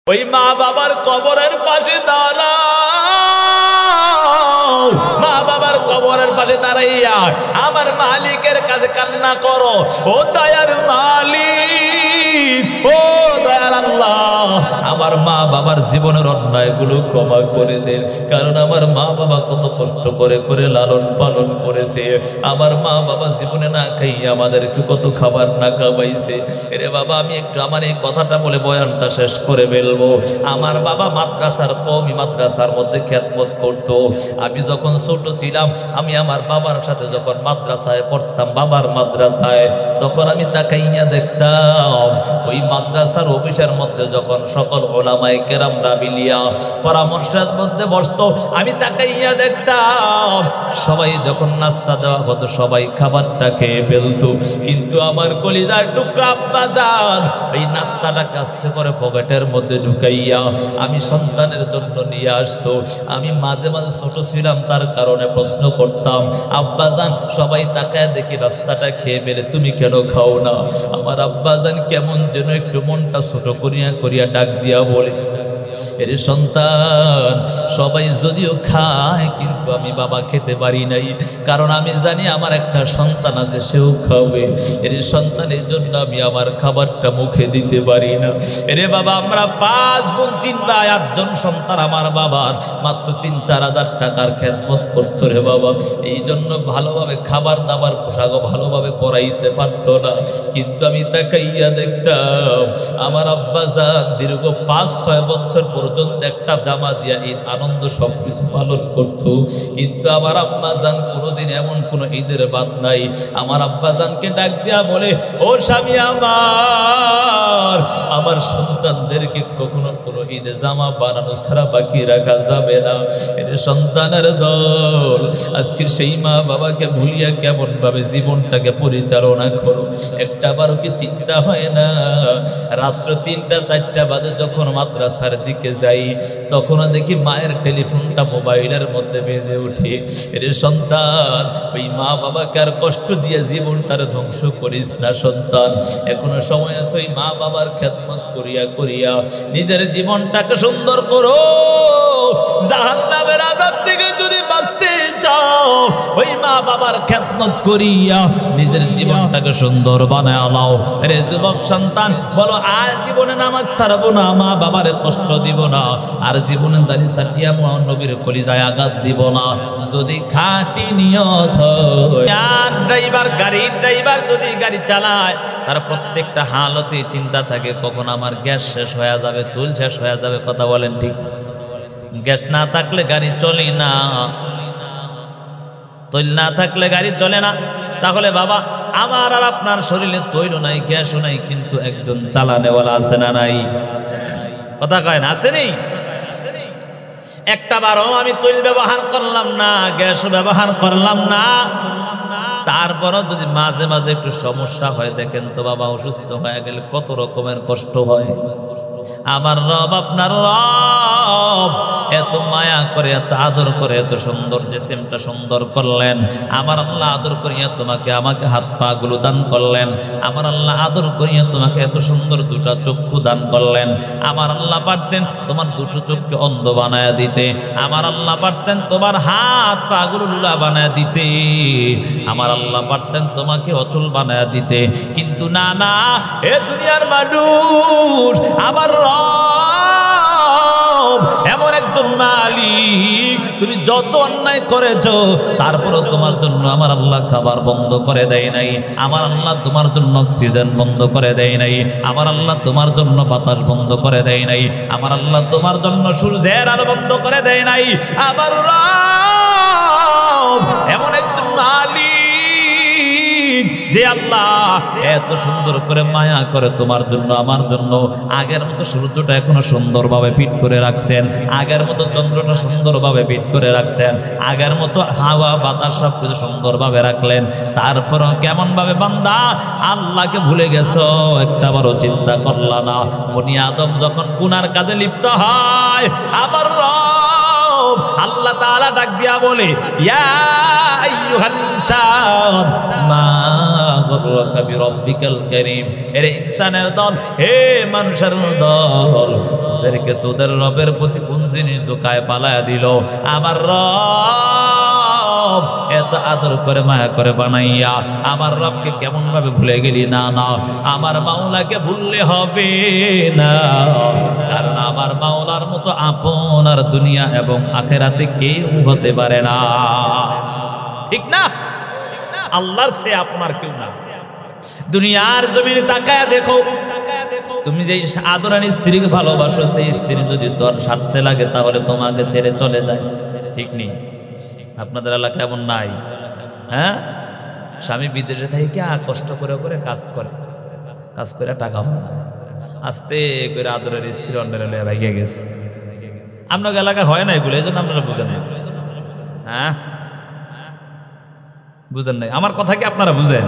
ওই মা বাবার কবরের পাশে দাঁড়াও, মা বাবার কবরের পাশে দাঁড়াইয়া আমার মালিকের কাছে কান্না করো। ও দয়ার মালিক, ও দয়ার আল্লাহ, আমার মা বাবার জীবনের অন্যায়গুলো ক্ষমা করে দেন। কারণ আমার মা বাবা কত কষ্ট করে করে লালন পালন করেছে। আমার মা বাবা জীবনে না খাইয়ে আমাদেরকে কত খাবার না খাওয়াইছে। এরে বাবা, আমি একটু আমার এই কথাটা বলে বয়ানটা শেষ করে ফেলবো। আমার বাবা মাদ্রাসার, কওমি মাদ্রাসার মধ্যে খেদমত করত। আমি যখন ছোট ছিলাম, আমি আমার বাবার সাথে যখন মাদ্রাসায় পড়তাম, বাবার মাদ্রাসায়, তখন আমি তাকাইয়া দেখতাম ওই মাদ্রাসার অফিসের মধ্যে যখন সকল ওলামায়ে কেরামরা মিলিয়া পরামর্শের মধ্যে বসতো, আমি তাকাইয়া দেখতাম সবাই যখন নাস্তা দেওয়া হতো সবাই খাবারটা খেয়ে ফেলতো, কিন্তু আমার কলিজার টুকরা আব্বাজান এই নাস্তাটাকে আস্তে করে পকেটের মধ্যে ঢুকাইয়া আমি সন্তানের জন্য নিয়ে আসতো। আমি মাঝে মাঝে ছোট ছিলাম, তার কারণে প্রশ্ন করতাম, আব্বাজান সবাই তাকায় দেখি রাস্তাটা খেয়ে ফেলে, তুমি কেন খাও না? আমার আব্বাজান কেমন যেন একটু মনটা ছোট করিয়া করিয়া ডাক দিয়া বলে, এরে সন্তান, সবাই যদিও খায় কিন্তু আমি বাবা খেতে পারি নাই, কারণ আমি জানি আমার একটা সন্তান আছে, সেও খাবে। এরে সন্তান, এই জন্য আমি আমার খাবারটা মুখে দিতে পারি না। এরে বাবা, আমরা 5 বোন 3 ভাই 8 জন সন্তান। আমার বাবার মাত্র 3-4 হাজার টাকার খেদমত করতো রে বাবা। এই জন্য ভালোভাবে খাবার দাবার পোশাক ভালোভাবে পরাইতে পারতো না, কিন্তু আমি তাকাইয়া দেখতাম আমার আব্বাজান দীর্ঘ 5-6 বছর পর্যন্ত একটা জামা দিয়া ঈদ আনন্দ সবকিছু পালন করত। কিন্তু আমার আব্বাজান কোনোদিন এমন কোন ঈদের বাদ নাই আমার আব্বাজানকে ডাক দিয়া বলে, ও স্বামী আমার সন্তানদেরকে কখনো কোনো ঈদে জামা বানানো ছাড়া বাকি রাখা যাবে না। এর সন্তানের দল আজকে সেই মা বাবাকে ভুলিয়া কেমন ভাবে জীবনটাকে পরিচালনা করো, একটা বারো কি চিন্তা হয় না? রাত্র 3টা-4টা বাজে যখন মাদ্রাসার দিকে যাই, তখন দেখি মায়ের টেলিফোনটা মোবাইলের মধ্যে বেজে উঠে। এরে সন্তান, ওই মা বাবাকে আর কষ্ট দিয়ে জীবনটার ধ্বংস করিস না সন্তান, এখনো সময় আছে। ওই মা বাবার খেদমত করিয়া করিয়া নিজের জীবনটাকে সুন্দর করো। জাহান্নামের আযাব থেকে যদি বাঁচতে চাও, ওই মা বাবার খেদমত করিয়া নিজের জীবনটাকে সুন্দর বানায় নাও। রে যুবক সন্তান, বলো আজ জীবনে নামাজ ছাড়বো না, মা বাবারে কষ্ট দিব না, আর জীবনে দাড়ি ছাটিয়া নবীর কলিজায় আঘাত দিব না। যদি খাঁটি নিয়ত হয়, আর গাড়ির ড্রাইভার যদি গাড়ি চালায়, তার প্রত্যেকটা হালতে চিন্তা থাকে কখন আমার গ্যাস শেষ হয়ে যাবে, তুল শেষ হয়ে যাবে। কথা বলেন ঠিক? গ্যাস না থাকলে গাড়ি চলে না, তৈল না থাকলে গাড়ি চলে না। তাহলে বাবা, আমার আর আপনার শরীরে তৈল নাই, গ্যাসও নাই, কিন্তু একজন চালানেওয়ালা আছে না নাই? কথা কয় না, আছে নেই? একটা বারও আমি তৈল ব্যবহার করলাম না, গ্যাসও ব্যবহার করলাম না, তারপরও যদি মাঝে মাঝে একটু সমস্যা হয়, দেখেন তো বাবা, অসুস্থ হয়ে গেলে কত রকমের কষ্ট হয়। আমার রব, আপনার রব এত মায়া করে, এত আদর করে, এত সুন্দর জিসিমটা সুন্দর করলেন। আমার আল্লাহ আদর করিয়া তোমাকে, আমাকে হাত পা গুলো দান করলেন। আমার আল্লাহ আদর করিয়া তোমাকে এত সুন্দর 2টা চক্ষু দান করলেন। আমার আল্লাহ পারতেন তোমার 2টো চোখকে অন্ধ বানায়া দিতে, আমার আল্লাহ পারতেন তোমার হাত পা গুলো লুলা বানায়া দিতে, আমার আল্লাহ পারতেন তোমাকে অচল বানায়া দিতে, কিন্তু না না, এ দুনিয়ার মানুষ, আমার রব এমন একজন মালিক, তুমি যত অন্যায় করেছো তারপরও তোমার জন্য আমার আল্লাহ খাবার বন্ধ করে দেয় নাই, আমার আল্লাহ তোমার জন্য অক্সিজেন বন্ধ করে দেয় নাই, আমার আল্লাহ তোমার জন্য বাতাস বন্ধ করে দেয় নাই, আমার আল্লাহ তোমার জন্য সূর্যের আলো বন্ধ করে দেয় নাই। আমার রব এমন একজন মালিক যে আল্লাহ এত সুন্দর করে মায়া করে তোমার জন্য, আমার জন্য। আগের মতো সূর্যটা এখনো সুন্দরভাবে ফিট করে রাখছেন, আগের মতো চন্দ্রটা সুন্দরভাবে ফিট করে রাখছেন, আগের মতো হাওয়া বাতাস সবকিছু সুন্দরভাবে রাখলেন। তারপরও কেমন ভাবে বান্দা আল্লাহকে ভুলে গেছো, একটা বড় চিন্তা করলা না? বনি আদম যখন গুনার কাজে লিপ্ত হয়, আবার রব আল্লাহ তাআলা ডাক দিয়া বলে, ইয়া আইয়ুহাল ইনসান মা গররাকা বিরাব্বিকাল কারীম। এরে ইনসানের দল, হে মানুষের দল, তোদেরকে তোদের রবের প্রতি কোন জিনিস ধোঁকায় পালায়া দিল? আমার রব এত আদর করে মায়া করে বানাইয়া আমার রবকে কেমন ভাবে ভুলে গেলি? না না, আমার মাওলাকে ভুললে হবে না, কারণ আমার মাওলার মতো আপন আর দুনিয়া এবং আখেরাতে কেউ হতে পারে না। ঠিক না? আল্লাহর সে আপনার কেউ না। দুনিয়ার জমিনে তাকায় দেখো, তুমি যেই আদরানি স্ত্রীকে ভালোবাসো, সেই স্ত্রী যদি তোর স্বার্থে লাগে তাহলে তোমাকে ছেড়ে চলে যায়। ঠিক নেই? আপনাদের এলাকা এমন নাই? হ্যাঁ, স্বামী বিদেশে থেকে কষ্ট করে করে কাজ করে টাকা আস্তে করে আদরের স্ত্রী অন্যের ভাইয়া গেছে। আপনার এলাকা হয় না এগুলো, এই জন্য আপনারা বুঝেন না। হ্যাঁ, বুঝেন নাই আমার কথা কি আপনারা বুঝেন?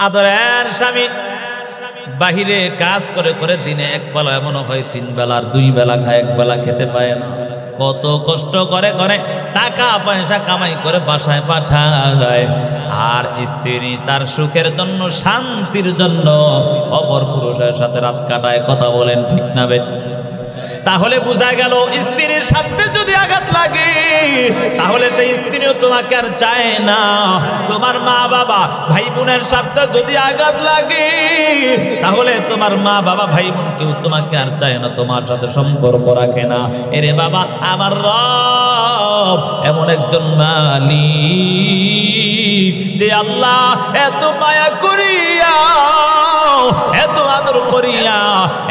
আদরের স্বামী বাহিরে কাজ করে করে দিনে এক বেলা, এমন হয় 3 বেলার 2 বেলা খায়, 1 বেলা খেতে পায় না। কত কষ্ট করে করে টাকা পয়সা কামাই করে বাসায় পাঠায়, আর স্ত্রী তার সুখের জন্য শান্তির জন্য অপর পুরুষের সাথে রাত কাটায়। কথা বলেন ঠিক না বেঠিক? তাহলে বোঝা গেল স্ত্রীর স্বার্থে যদি আঘাত লাগে তাহলে সেই স্ত্রীও তোমাকে আর চায় না। তোমার মা বাবা ভাই বোনের স্বার্থে যদি আঘাত লাগে তাহলে তোমার মা বাবা ভাই বোন কেউ তোমাকে আর চায় না, তোমার সাথে সম্পর্ক রাখে না। এরে বাবা, আমার রব এমন একজন মালিক যে আল্লাহ এত মায়া করিয়া, এত আদর করিয়া,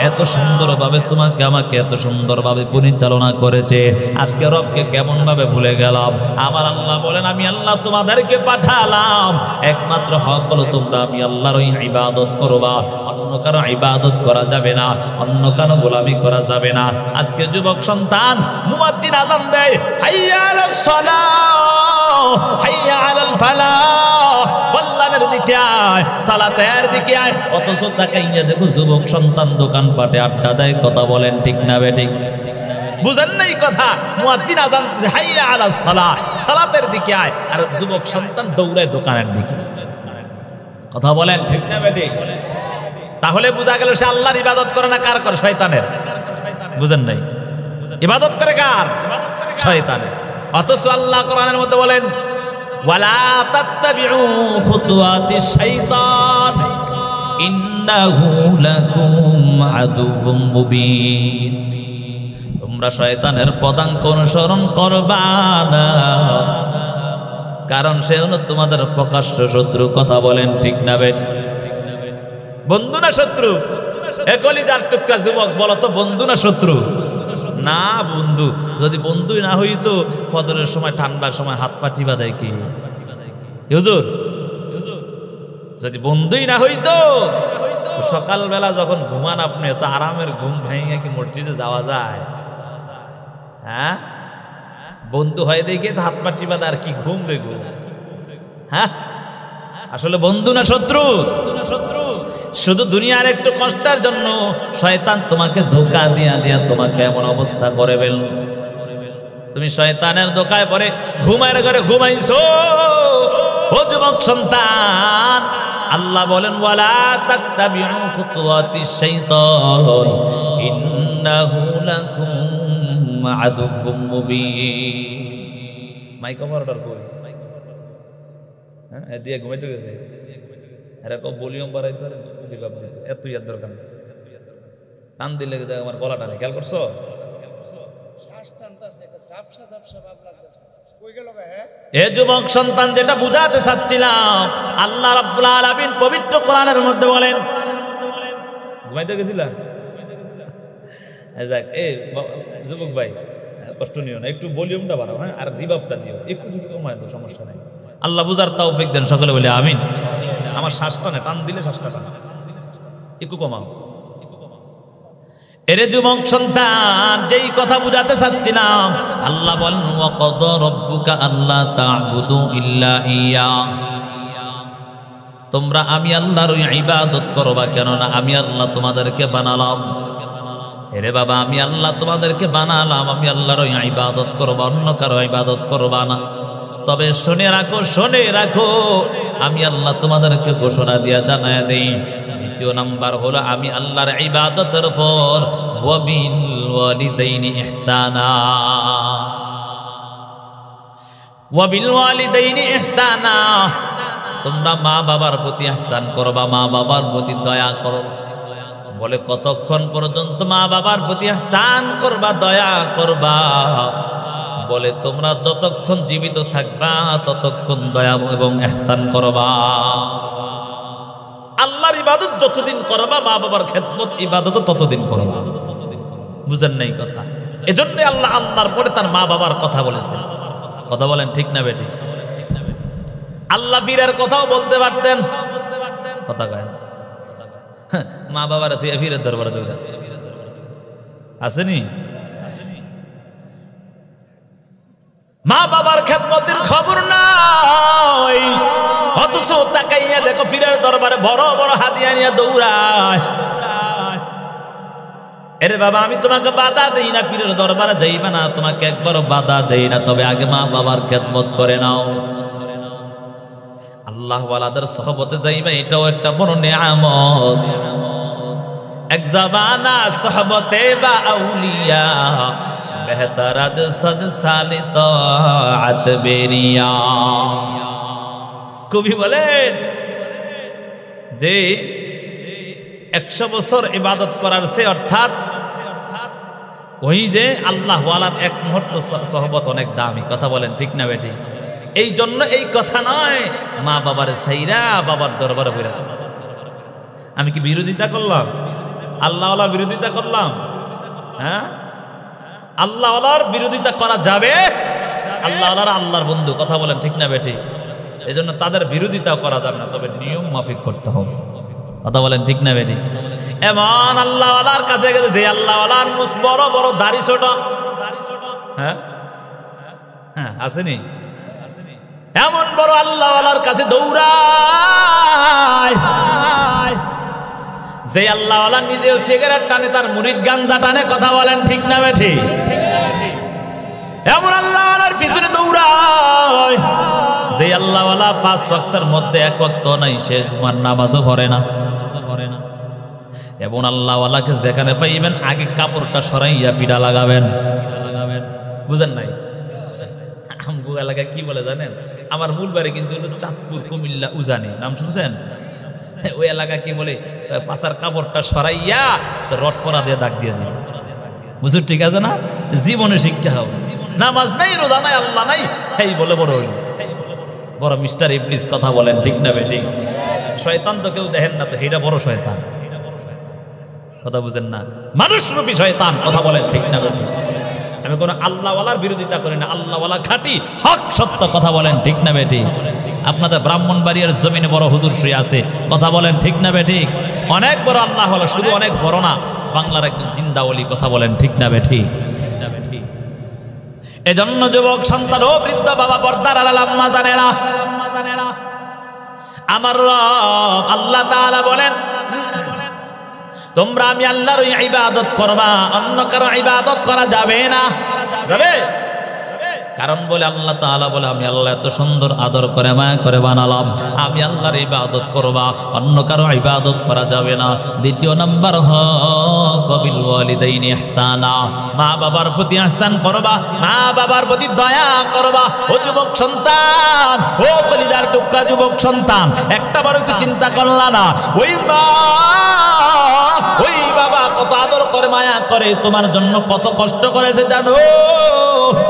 এত সুন্দরভাবে তোমাকে আমাকে এত সুন্দরভাবে পরিচালনা করেছে। আজকে রবকে কেমন ভাবে ভুলে গেলাম? আমার আল্লাহ বলেন, আমি আল্লাহ তোমাদেরকে পাঠালাম, একমাত্র হক হলো তোমরা আমি আল্লাহর ওই ইবাদত করবা। অন্য কারো ইবাদত করা যাবে না, অন্য কারো গোলামি করা যাবে না। আজকে যুবক সন্তান মুয়াজ্জিন আযান দেয়, হাইয়া আলাস সালাহ, হাইয়া আলাল ফালাহ, কল্যাণের দিকে আয়, সালাতের দিকে আয়, অথচ তাকাইয়া দেখো যুবক সন্তান দোকান পাটে আড্ডা দেয়। কথা বলেন ঠিক না বেঠিক? বুঝেন নাই কথা? মুয়াজ্জিন আযান হাইয়া আলাস সালাহ, সালাতের দিকে আয়, আর যুবক সন্তান দৌড়ায় দোকানের দিকে। কথা বলেন ঠিক না বেঠিক? তাহলে বোঝা গেল সে আল্লাহর ইবাদত করে না, কার করে? শয়তানের। বুঝেন নাই? ইবাদত করে কার? শয়তানের। অথচ আল্লাহ কোরআনের মধ্যে বলেন, ওয়ালা তাত্তাবিউ খুতুওয়াতিশ শাইতান ইন্নাহু লাকুম আদুউম মুবিন। তোমরা শয়তানের পদাঙ্ক অনুসরণ করবা না, কারণ সে হলো তোমাদের প্রকাশ্য শত্রু। কথা বলেন ঠিক না বেঠিক? বন্ধু না শত্রু? এ কলিজার টুকরা যুবক, বলো তো বন্ধু না শত্রু? না বন্ধু। যদি বন্ধুই না হইতো ফজরের সময় ঠান্ডার সময় হাত পা টিপা দেয় কি হুজুর? যদি বন্ধুই না হইতো সকালবেলা যখন ঘুমান আপনি, তো আরামের ঘুম ভেঙে কি মসজিদে যাওয়া যায়? হ্যাঁ, বন্ধু হয় দেখে তো হাত পা টিপা দেয়, আর কি ঘুম রে ঘুম? হ্যাঁ, আসলে বন্ধু না শত্রু? শুধু দুনিয়ার একটু কষ্টের জন্য শয়তান তোমাকে ধোঁকা দিয়া দিয়া তোমাকে এমন অবস্থা করে ফেল, তুমি শয়তানের ধোঁকায় পড়ে ঘুমায়ের ঘরে ঘুমাইছো। ও যুবক সন্তান, আল্লাহ বলেন, ওয়ালা তাত্তাবিউ খুতুওয়াতিশ শাইতান ইন্নাহু লাকুম আদুউম মুবিন। মাইক অপারেটর কই? হ্যাঁ, দিয়ে ঘুমাইতে গেছে। এরকম ভলিউম বাড়াইতে পারে, এত ইয়ার দরকার নেই। টান দিলে আমার গলাটা নেই, খেয়াল করছো? এ যুবক সন্তান, যেটা বুঝাতে চাচ্ছিলাম, আল্লাহ রাব্বুল আলামিন পবিত্র কোরআনের মধ্যে বলেন, ঘুমাইতে গেছিলাম? এ যুবক ভাই, কষ্ট নিও না, একটু ভলিউমটা বাড়াও, হ্যাঁ, আর রিভাবটা দিও, একটু যদি কমায় তো সমস্যা নাই। আল্লাহ বুঝার তৌফিক দেন, সকলে বলে আমিন। আমার শ্বাসটা না, টান দিলে শ্বাসটা টান, একটু কমাও। এরে যুবক সন্তান, যেই কথা বুঝাতে চাচ্ছিলাম, আল্লাহ বলেন, ওয়া ক্বাদা রাব্বুকা আল্লা তা'বুদু ইল্লা ইয়া। তোমরা আমি আল্লাহর ইবাদত করবা, কেননা আমি আল্লাহ তোমাদেরকে বানালাম। এরে বাবা আমি আল্লাহ তোমাদেরকে বানালাম, আমি আল্লাহর ইবাদত করবো, অন্য কারো ইবাদত করবা না। তবে শুনে রাখো আমি আল্লাহ তোমাদেরকে ঘোষণা দিয়া জানায় দেই, দ্বিতীয় নাম্বার হলো আমি আল্লাহর ইবাদতের পর ওয়াবিল ওয়ালিদাইনি ইহসানা, ওয়াবিল ওয়ালিদাইনি ইহসানা, তোমরা মা বাবার প্রতি ইহসান করবা, মা বাবার প্রতি দয়া করো। বলে কতক্ষণ পর্যন্ত মা বাবার প্রতি ইহসান করবা, দয়া করবা? বলে তোমরা যতক্ষণ জীবিত থাকবা ততক্ষণ দয়া এবং ইহসান করবা। আল্লাহর ইবাদত যতদিন করবা, মা বাবার খেদমত ইবাদত ততদিন করবা। বুঝেন নাই কথা? এজন্য আল্লাহ আল্লাহর পরে তার মা বাবার কথা বলেছেন। কথা বলেন ঠিক না বেটি? আল্লাহ পীরের কথাও বলতে পারতেন, কথা কয় না। মা বাবার তুই পীরের দরবারে দৌড়া আসেনি? মা বাবার খেদমতের খবর নাই, অথচ তাকাইয়া দেখো পীরের দরবারে বড় বড় হাদিয়া নিয়ে দৌড়ায়। এরে বাবা আমি তোমাকে বাধা দেই না, পীরের দরবারে যাইবা না, তোমাকে একবারও বাধা দেই না, তবে আগে মা বাবার খেদমত করে নাও। আল্লাহ ওয়ালাদের সহবতে যাইবা, এটাও একটা বড় নিয়ামত। এক জামানা সহবতে বা আউলিয়া বেহতর সদ সালিত আত বেরিয়া। কবি বলেন যে 100 বছর ইবাদত করার সে, অর্থাৎ ওই যে আল্লাহ ওয়ালার এক মুহূর্ত সহবত অনেক দামি। কথা বলেন ঠিক না বেটি? এই জন্য এই কথা নয় মা বাবার সাইরা বাবার দরবারে বইরা। আমি কি বিরোধিতা করলাম? আল্লাহ ওয়ালার বিরোধিতা করলাম? হ্যাঁ, আল্লাহ ওয়ালার বিরোধিতা করা যাবে? আল্লাহ ওয়ালার আল্লাহর বন্ধু। কথা বলেন ঠিক না বেটি? এই জন্য তাদের বিরোধিতাও করা যাবে না, তবে নিয়ম মাফিক করতে হবে। কথা বলেন ঠিক না বেটি? এমন আল্লাহ ওয়ালার কাছে গেছে যে আল্লাহ ওয়ালার বড় বড় দাড়ি ছোট। হ্যাঁ হ্যাঁ আসেনি? এমন বড় আল্লাহ ওয়ালার কাছে দৌড়ায় যে আল্লাহ ওয়ালা নিজেও সিগারেট টানে, তার মুরিদ গাঞ্জা টানে। কথা বলেন ঠিক না বেঠি? এমন আল্লাহ ওয়ালার পিছনে দৌড়ায় যে আল্লাহ ওয়ালা 5 ওয়াক্তের মধ্যে 1 ওয়াক্ত নাই, সে জুমার নামাজও পড়ে না। এবং আল্লাহ ওয়ালাকে যেখানে পাইবেন আগে কাপড়টা সরাইয়া ফিডা লাগাবেন। বুঝেন নাই? আমগো এলাকায় কি বলে জানেন? আমার মূল বাড়ি কিন্তু হলো চাঁদপুর, কুমিল্লা, উজানি। নাম শুনছেন? ওই এলাকা কি বলে? পাশার কাপড়টা সরাইয়া রড পরা দিয়ে দাগ দিয়ে দিন। বুঝুন ঠিক আছে না? জীবনে শিক্ষা হবে। নামাজ নাই, রোজা নাই, আল্লাহ নাই, এই বলে বড় হইল বড় মিস্টার ইবলিস। কথা বলেন ঠিক না বেটি? শয়তান তো কেউ দেখেন না, তো এটা বড় শয়তান। কথা বুঝেন না? মানুষ রূপী শয়তান। কথা বলেন ঠিক না বেটি? আমি কোনো আল্লাহ ওয়ালার বিরোধিতা করি না, আল্লাহ ওয়ালা খাঁটি হক সত্য। কথা বলেন ঠিক না বেটি? আপনাদের ব্রাহ্মণবাড়িয়ার জমিনে বড় হুজুর শুয়ে আছে। কথা বলেন ঠিক না বেটি? অনেক বড় আল্লাহ ওয়ালা, শুধু অনেক বড় না, বাংলার একদম জিন্দা ওলি। কথা বলেন ঠিক না বেটি? এজন্য যুবক সন্তান ও বৃদ্ধ বাবা, পর্দার আড়াল আম্মা জানেরা, আমার রব আল্লাহ তাআলা বলেন তোমরা আমি আল্লাহর ইবাদত করবা, অন্য কারো ইবাদত করা যাবে না। যাবে? কারণ বলে আল্লাহ তাআলা বলে আমি আল্লাহ এত সুন্দর আদর করে মায়া করে বানালাম, আমি আল্লাহর ইবাদত করবা, অন্য কারো ইবাদত করা যাবে না। দ্বিতীয় নাম্বার হক বিল ওয়ালিদাইনি ইহসানা, মা বাবার প্রতি ইহসান করবা, মা বাবার প্রতি দয়া করবা। ও যুবক সন্তান, ও কলিজার টুকরা যুবক সন্তান, একটা বারও কি চিন্তা করলা না? ওই মা ওই বাবা কত আদর করে মায়া করে, তোমার জন্য কত কষ্ট করেছে জানো?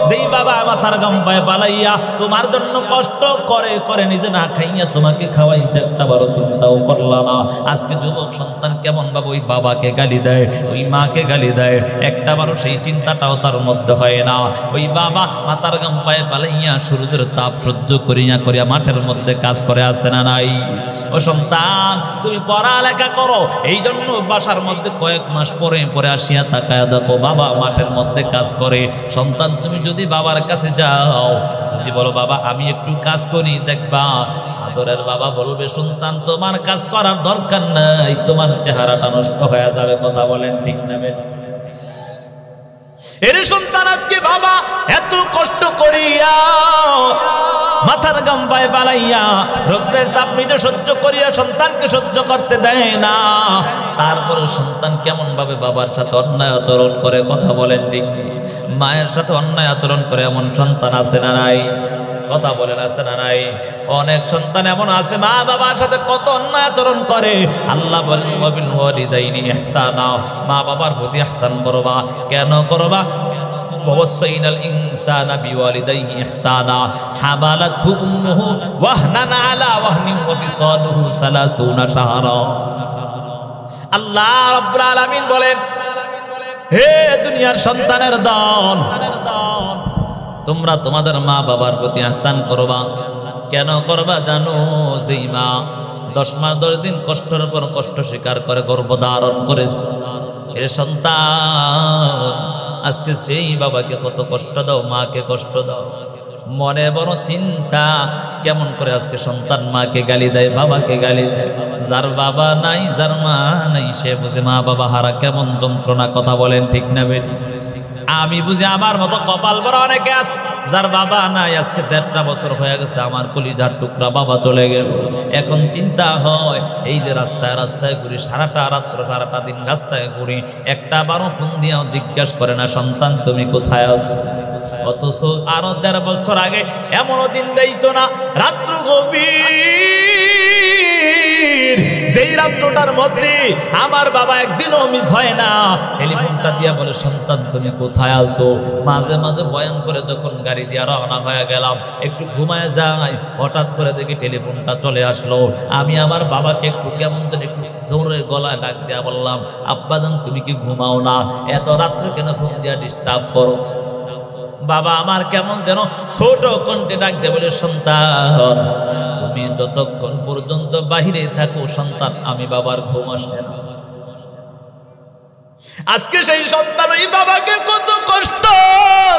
যেই বাবা মাথার গাম পায়ে পালাইয়া তোমার জন্য কষ্ট করে করে নিজে না খাইয়া তোমাকে খাওয়াইছে, একটা বড় চিন্তাও করলা না। আজকে যুবক সন্তান কেমন ভাবে ওই বাবাকে গালি দেয়, ওই মাকে গালি দেয়, একটা বারো সেই চিন্তাটাও তার মধ্যে হয় না। ওই বাবা মাথার গাম পায়ে পালাইয়া সূর্যের তাপ সহ্য করিয়া করিয়া মাঠের মধ্যে কাজ করে আসে না নাই? ও সন্তান তুমি পড়ালেখা করো, এই জন্য বাসার মধ্যে কয়েক মাস পরে পরে আসিয়া তাকায়া দেখো বাবা মাঠের মধ্যে কাজ করে। সন্তান তুমি যদি বাবার কাছে যাও, যদি বলো বাবা আমি একটু কাজ করি, দেখবা আদরের বাবা বলবে সন্তান তোমার কাজ করার দরকার নাই, তোমার চেহারাটা নষ্ট হয়ে যাবে। কথা বলেন ঠিক না বেটা? এর সন্তান আজকে বাবা এত কষ্ট করিয়া মাথার গাম পায়ে পালাইয়া রৌদ্রের তাপ নিজে সহ্য করিয়া সন্তানকে সহ্য করতে দেয় না, তারপরে সন্তান কেমন ভাবে বাবার সাথে অন্যায় আচরণ করে, কথা বলেন ঠিক? মায়ের সাথে অন্যায় আচরণ করে এমন সন্তান আছে না নাই? কথা বলেন আছে না নাই? অনেক সন্তান এমন আছে মা বাবার সাথে কত অন্যায় আচরণ করে। আল্লাহ বলেন ওয়াবিল ওয়ালিদাইনি ইহসানা, মা বাবার প্রতি ইহসান করবা। কেন করবা? ওয়াসাইনাল ইনসানা বিওয়ালিদাইহি ইহসানা হামালাতহু উম্মুহু ওয়াহনান আলা ওয়াহনিন ওয়া ফিসালুহু 30 শাহরা। আল্লাহ রাব্বুল আলামিন বলেন, হে দুনিয়ার সন্তানের দল, তোমরা তোমাদের মা বাবার প্রতি ইহসান করবা। কেন করবা জানো? যেই মা 10 মাস 10 দিন কষ্টের পর কষ্ট স্বীকার করে গর্ভ ধারণ করেছে, এর সন্তান আজকে সেই বাবাকে কত কষ্ট দাও, মাকে কষ্ট দাও। মনে বড় চিন্তা কেমন করে আজকে সন্তান মাকে গালি দেয়, বাবাকে গালি দেয়। যার বাবা নাই, যার মা নাই, সে বুঝে মা বাবা হারা কেমন যন্ত্রণা, কথা বলেন ঠিক না বেটি? আমি বুঝি আমার মতো কপাল বড় অনেকে আছে যার বাবা নাই, আজকে 1.5 বছর হয়ে গেছে আমার কলিজার টুকরা বাবা চলে গেল। এখন চিন্তা হয় এই যে রাস্তায় রাস্তায় ঘুরি, সারাটা রাত্র সারাটা দিন রাস্তায় ঘুরি, একটা বারো ফোন দিয়েও জিজ্ঞাসা করে না সন্তান তুমি কোথায় আছো। অথচ আরো 1.5 বছর আগে এমনও দিন যাইতো না রাত্র গভীর, যেই রাত্রটার মধ্যে আমার বাবা একদিনও মিস হয় না, টেলিফোনটা দিয়া বলে সন্তান তুমি কোথায় আছো। মাঝে মাঝে বয়ান করে যখন গাড়ি দিয়ে রওনা হয়ে গেলাম, একটু ঘুমায় যাই, হঠাৎ করে দেখি টেলিফোনটা চলে আসলো। আমি আমার বাবাকে একটু কেমন যেন একটু জোরে গলায় ডাক দিয়া বললাম, আব্বাজান তুমি কি ঘুমাও না? এত রাত্রে কেন ফোন দিয়া ডিস্টার্ব করো? বাবা আমার কেমন যেন ছোট কণ্ঠে ডাক দিয়ে বলে, সন্তান তুমি যতক্ষণ পর্যন্ত বাহিরে থাকো সন্তান আমি বাবার ঘুম আসে না। আজকে সেই সন্তান ওই বাবাকে কত কষ্ট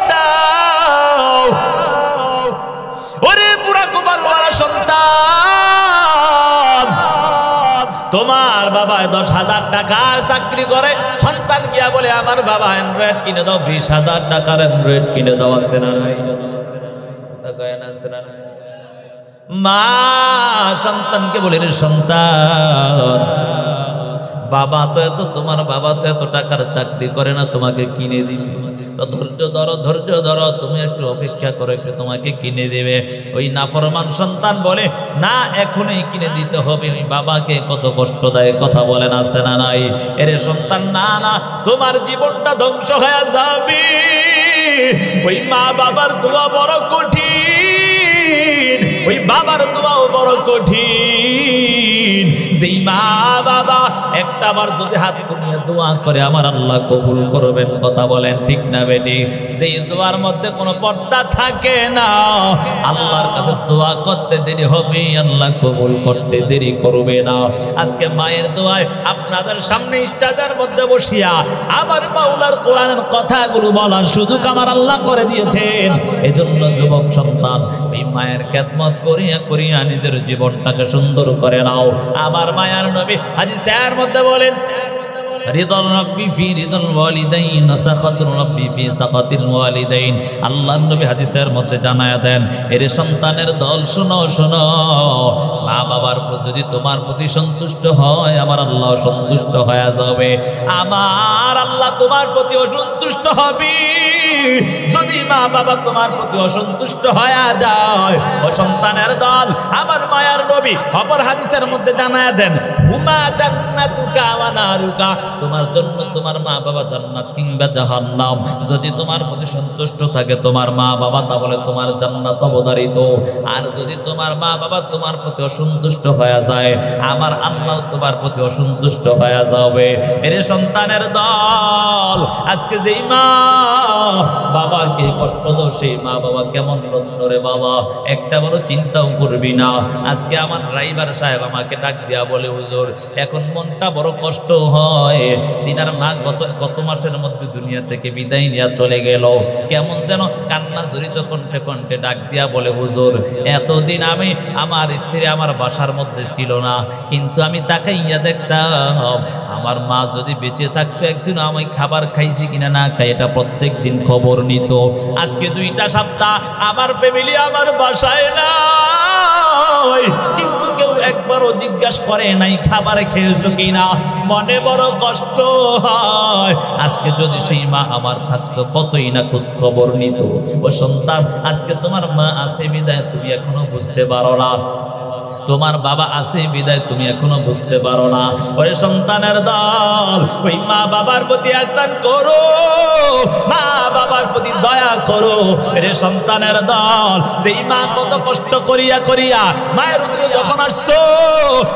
দাও। ওরে পুরা কপাল ওয়ালা সন্তান, তোমার বাবা 10,000 টাকার চাকরি করে, সন্তান গিয়া বলে আমার বাবা অ্যান্ড্রয়েড কিনে দাও, 20,000 টাকার অ্যান্ড্রয়েড কিনে দাও। আছে না নাই? মা সন্তানকে বলে, রে সন্তান বাবা তো এত, তোমার বাবা তো এত টাকার চাকরি করে না, তোমাকে কিনে দিবে। ধৈর্য ধরো, ধৈর্য ধরো, তুমি একটু অপেক্ষা করো, একটু তোমাকে কিনে দেবে। ওই নাফরমান সন্তান বলে না এখনই কিনে দিতে হবে, ওই বাবাকে কত কষ্ট দেয়, কথা বলেন আছে না নাই? এরে সন্তান না না, তোমার জীবনটা ধ্বংস হয়ে যাবে। ওই মা বাবার দোয়া বড় কঠিন, ওই বাবার দোয়াও বড় কঠিন। যেই মা বাবা একটা বার যদি হাত তুলিয়ে দোয়া করে আমার আল্লাহ কবুল করবেন, কথা বলেন ঠিক না বেটি? যেই দোয়ার মধ্যে কোনো পর্দা থাকে না, আল্লাহর কাছে দোয়া করতে দেরি হবে, আল্লাহ কবুল করতে দেরি করবে না। আজকে মায়ের দোয়ায় আপনাদের সামনে স্টেজের মধ্যে বসিয়া আমার মাওলার কোরআনের কথাগুলো বলার সুযোগ আমার আল্লাহ করে দিয়েছেন। এজন্য যুবক সন্তান এই মায়ের খেদমত করিয়া করিয়া নিজের জীবনটাকে সুন্দর করে নাও। আমার মায়ার নবী হাদিসের মধ্যে বলেন, রিদল রাব্বি ফি রিদল ওয়ালিদাইন সাখাতুর রাব্বি ফি সাখাতিল ওয়ালিদাইন। আল্লাহর নবী হাদিসের মধ্যে জানায়া দেন, এর সন্তানের দল শোনো শোনো, মা বাবার যদি তোমার প্রতি সন্তুষ্ট হয় আমার আল্লাহ সন্তুষ্ট হয়ে যাবে, আমার আল্লাহ তোমার প্রতি অসন্তুষ্ট হবে। যদি মা বাবা তোমার প্রতি অসন্তুষ্ট হয়ে যায়, ও সন্তানের দল আমার মায়ার নবী অপর হাদিসের মধ্যে জানায়া দেন, হুমা জান্নাতুকা ওয়া নারুকা, তোমার জন্য তোমার মা বাবা জান্নাত কিংবা জাহান্নাম। যদি তোমার প্রতি সন্তুষ্ট থাকে তোমার মা বাবা, তাহলে তোমার জান্নাত অবধারিত। আর যদি তোমার মা বাবা তোমার প্রতি অসন্তুষ্ট হয়ে যায় আমার আল্লাহ তোমার প্রতি অসন্তুষ্ট হয়ে যাবে। এর সন্তানের দল আজকে যেই মা বাবাকে কষ্ট দাও, সেই মা বাবা কেমন রত্ন রে বাবা, একটা বড় চিন্তাও করবি না। আজকে আমার ড্রাইভার সাহেব আমাকে ডাক দিয়া বলে, হুজুর এখন মনটা বড় কষ্ট হয়, দিনার মা গত মাসের মধ্যে দুনিয়া থেকে বিদায় নিয়ে চলে গেল। কেমন যেন কান্না জড়িত কণ্ঠে কণ্ঠে ডাক দিয়া বলে, হুজুর এতদিন আমি আমার স্ত্রী আমার বাসার মধ্যে ছিল না, কিন্তু আমি তাকাইয়া দেখতাম আমার মা যদি বেঁচে থাকতো একদিন আমি খাবার খাইছি কিনা না খাই এটা প্রত্যেক দিন খবর নিত। আজকে 2টা সপ্তাহ আমার ফ্যামিলি আমার বাসায় নাই, কিন্তু কেউ একবারও জিজ্ঞাসা করে নাই খাবার খেয়েছো কিনা, মনে বড় কষ্ট হয়। আজকে যদি সেই মা আমার থাকতো কতই না খোঁজ খবর নিত। ও সন্তান, আজকে তোমার মা আছে বিদায় তুমি এখনো বুঝতে পারো না, তোমার বাবা আছে বিদায় তুমি এখনো বুঝতে পারো না। ওরে সন্তানের দল, ওই মা বাবার প্রতি আহসান করো, মা বাবার প্রতি দয়া করো। রে সন্তানের দল, যেই মা কত কষ্ট করিয়া করিয়া মায়ের উদরে যখন আসছো,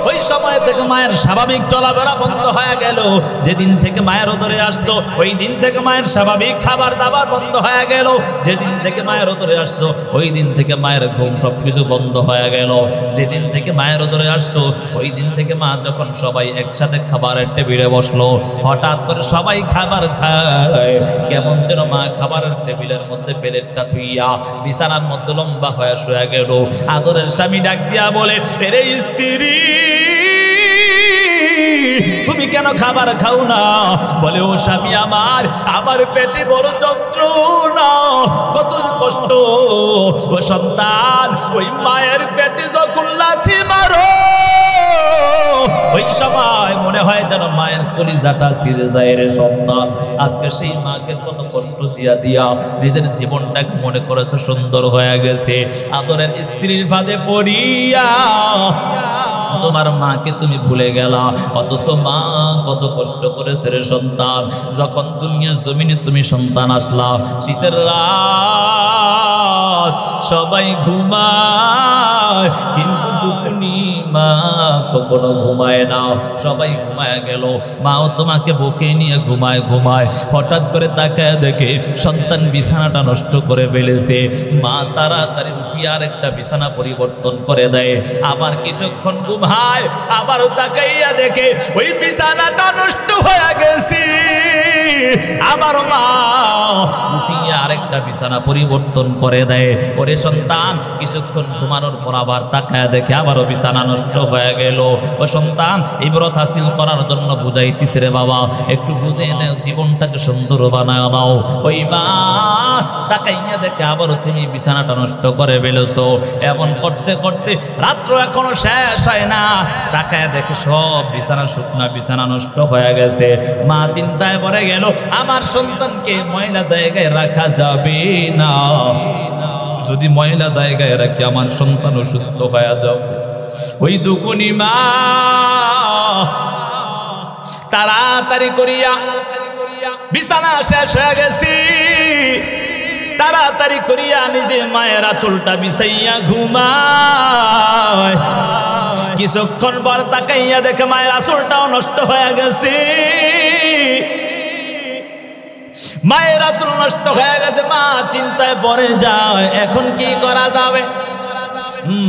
ওই সময় থেকে মায়ের স্বাভাবিক চলাফেরা বন্ধ হয়ে গেল। যেদিন থেকে মায়ের উদরে আসছো ওই দিন থেকে মায়ের স্বাভাবিক খাবার দাবার বন্ধ হয়ে গেল। যেদিন থেকে মায়ের উদরে আসছো ওই দিন থেকে মায়ের ঘুম সবকিছু বন্ধ হয়ে গেল। যেদিন থেকে মায়ের উদরে আসছো ওই দিন থেকে মা যখন সবাই একসাথে খাবারের টেবিলে বসলো, হঠাৎ করে সবাই খাবার খায়, কেমন যেন মা খাবারের টেবিলের মধ্যে প্লেটটা থুইয়া বিছানার মধ্যে লম্বা হয়ে শুয়ে গেল। আদরের স্বামী ডাক দিয়া বলে, এরে স্ত্রী তুমি কেন খাবার খাও না? বলে, ও স্বামী আমার পেটে বড় যন্ত্রণা, কত কষ্ট। ও সন্তান, ওই মায়ের পেটে যখন লাথি মারো ওই সময় মনে হয় যেন মায়ের কলিজাটা ছিঁড়ে যায় রে সন্তান। আজকে সেই মাকে কত কষ্ট দিয়া দিয়া নিজের জীবনটাকে মনে করেছে সুন্দর হয়ে গেছে। আদরের স্ত্রীর ফাঁদে পড়িয়া তোমার মাকে তুমি ভুলে গেলা, অথচ মা কত কষ্ট করেছে রে সন্তান। যখন দুনিয়ার জমিনে তুমি সন্তান আসলা, শীতের রাত সবাই ঘুমায়, কিন্তু টুকুনি মা কখনো ঘুমায় না। সবাই ঘুমায় গেল, মাও তোমাকে বুকে নিয়ে ঘুমায় ঘুমায়। হঠাৎ করে তাকায় দেখে সন্তান বিছানাটা নষ্ট করে ফেলেছে। মা তাড়াতাড়ি উঠিয়ে আর একটা বিছানা পরিবর্তন করে দেয়। আবার কিছুক্ষণ ঘুমায়, আবারও তাকাইয়া দেখে ওই বিছানাটা নষ্ট হয়ে গেছে। আবার মা উঠিয়ে আরেকটা বিছানা পরিবর্তন করে দেয়। ওরে সন্তান, কিছুক্ষণ ঘুমানোর পর আবার তাকায় দেখে আবারও বিছানা নষ্ট হয়ে গেল। ও সন্তান, ইবরত হাসিল করার জন্য বুঝাইতিস রে বাবা, একটু বুঝে নেও, জীবনটাকে সুন্দর বানায় নাও। ওই মা তাকাইয়া দেখে আবারও তুমি বিছানাটা নষ্ট করে ফেলেছো। এমন করতে করতে রাত্র এখনো শেষ হয় না, তাকায় দেখে সব বিছানা শুকনা বিছানা নষ্ট হয়ে গেছে। মা চিন্তায় পড়ে গেল, আমার সন্তানকে ময়লা জায়গায় রাখা যাবে না, যদি ময়লা জায়গায় রাখি আমার সন্তান অসুস্থ হয়ে যাবে। ওই দুকুনি মা তাড়াতাড়ি করিয়া বিছানা শেষ হয়ে গেছি, তাড়াতাড়ি করিয়া নিজে মায়ের আঁচলটা বিছাইয়া ঘুমায়। কিছুক্ষণ পর তাকাইয়া দেখে মায়ের আঁচলটাও নষ্ট হয়ে গেছে। মায়ের আঁচল নষ্ট হয়ে গেছে, মা চিন্তায় পড়ে যায়, এখন কি করা যাবে?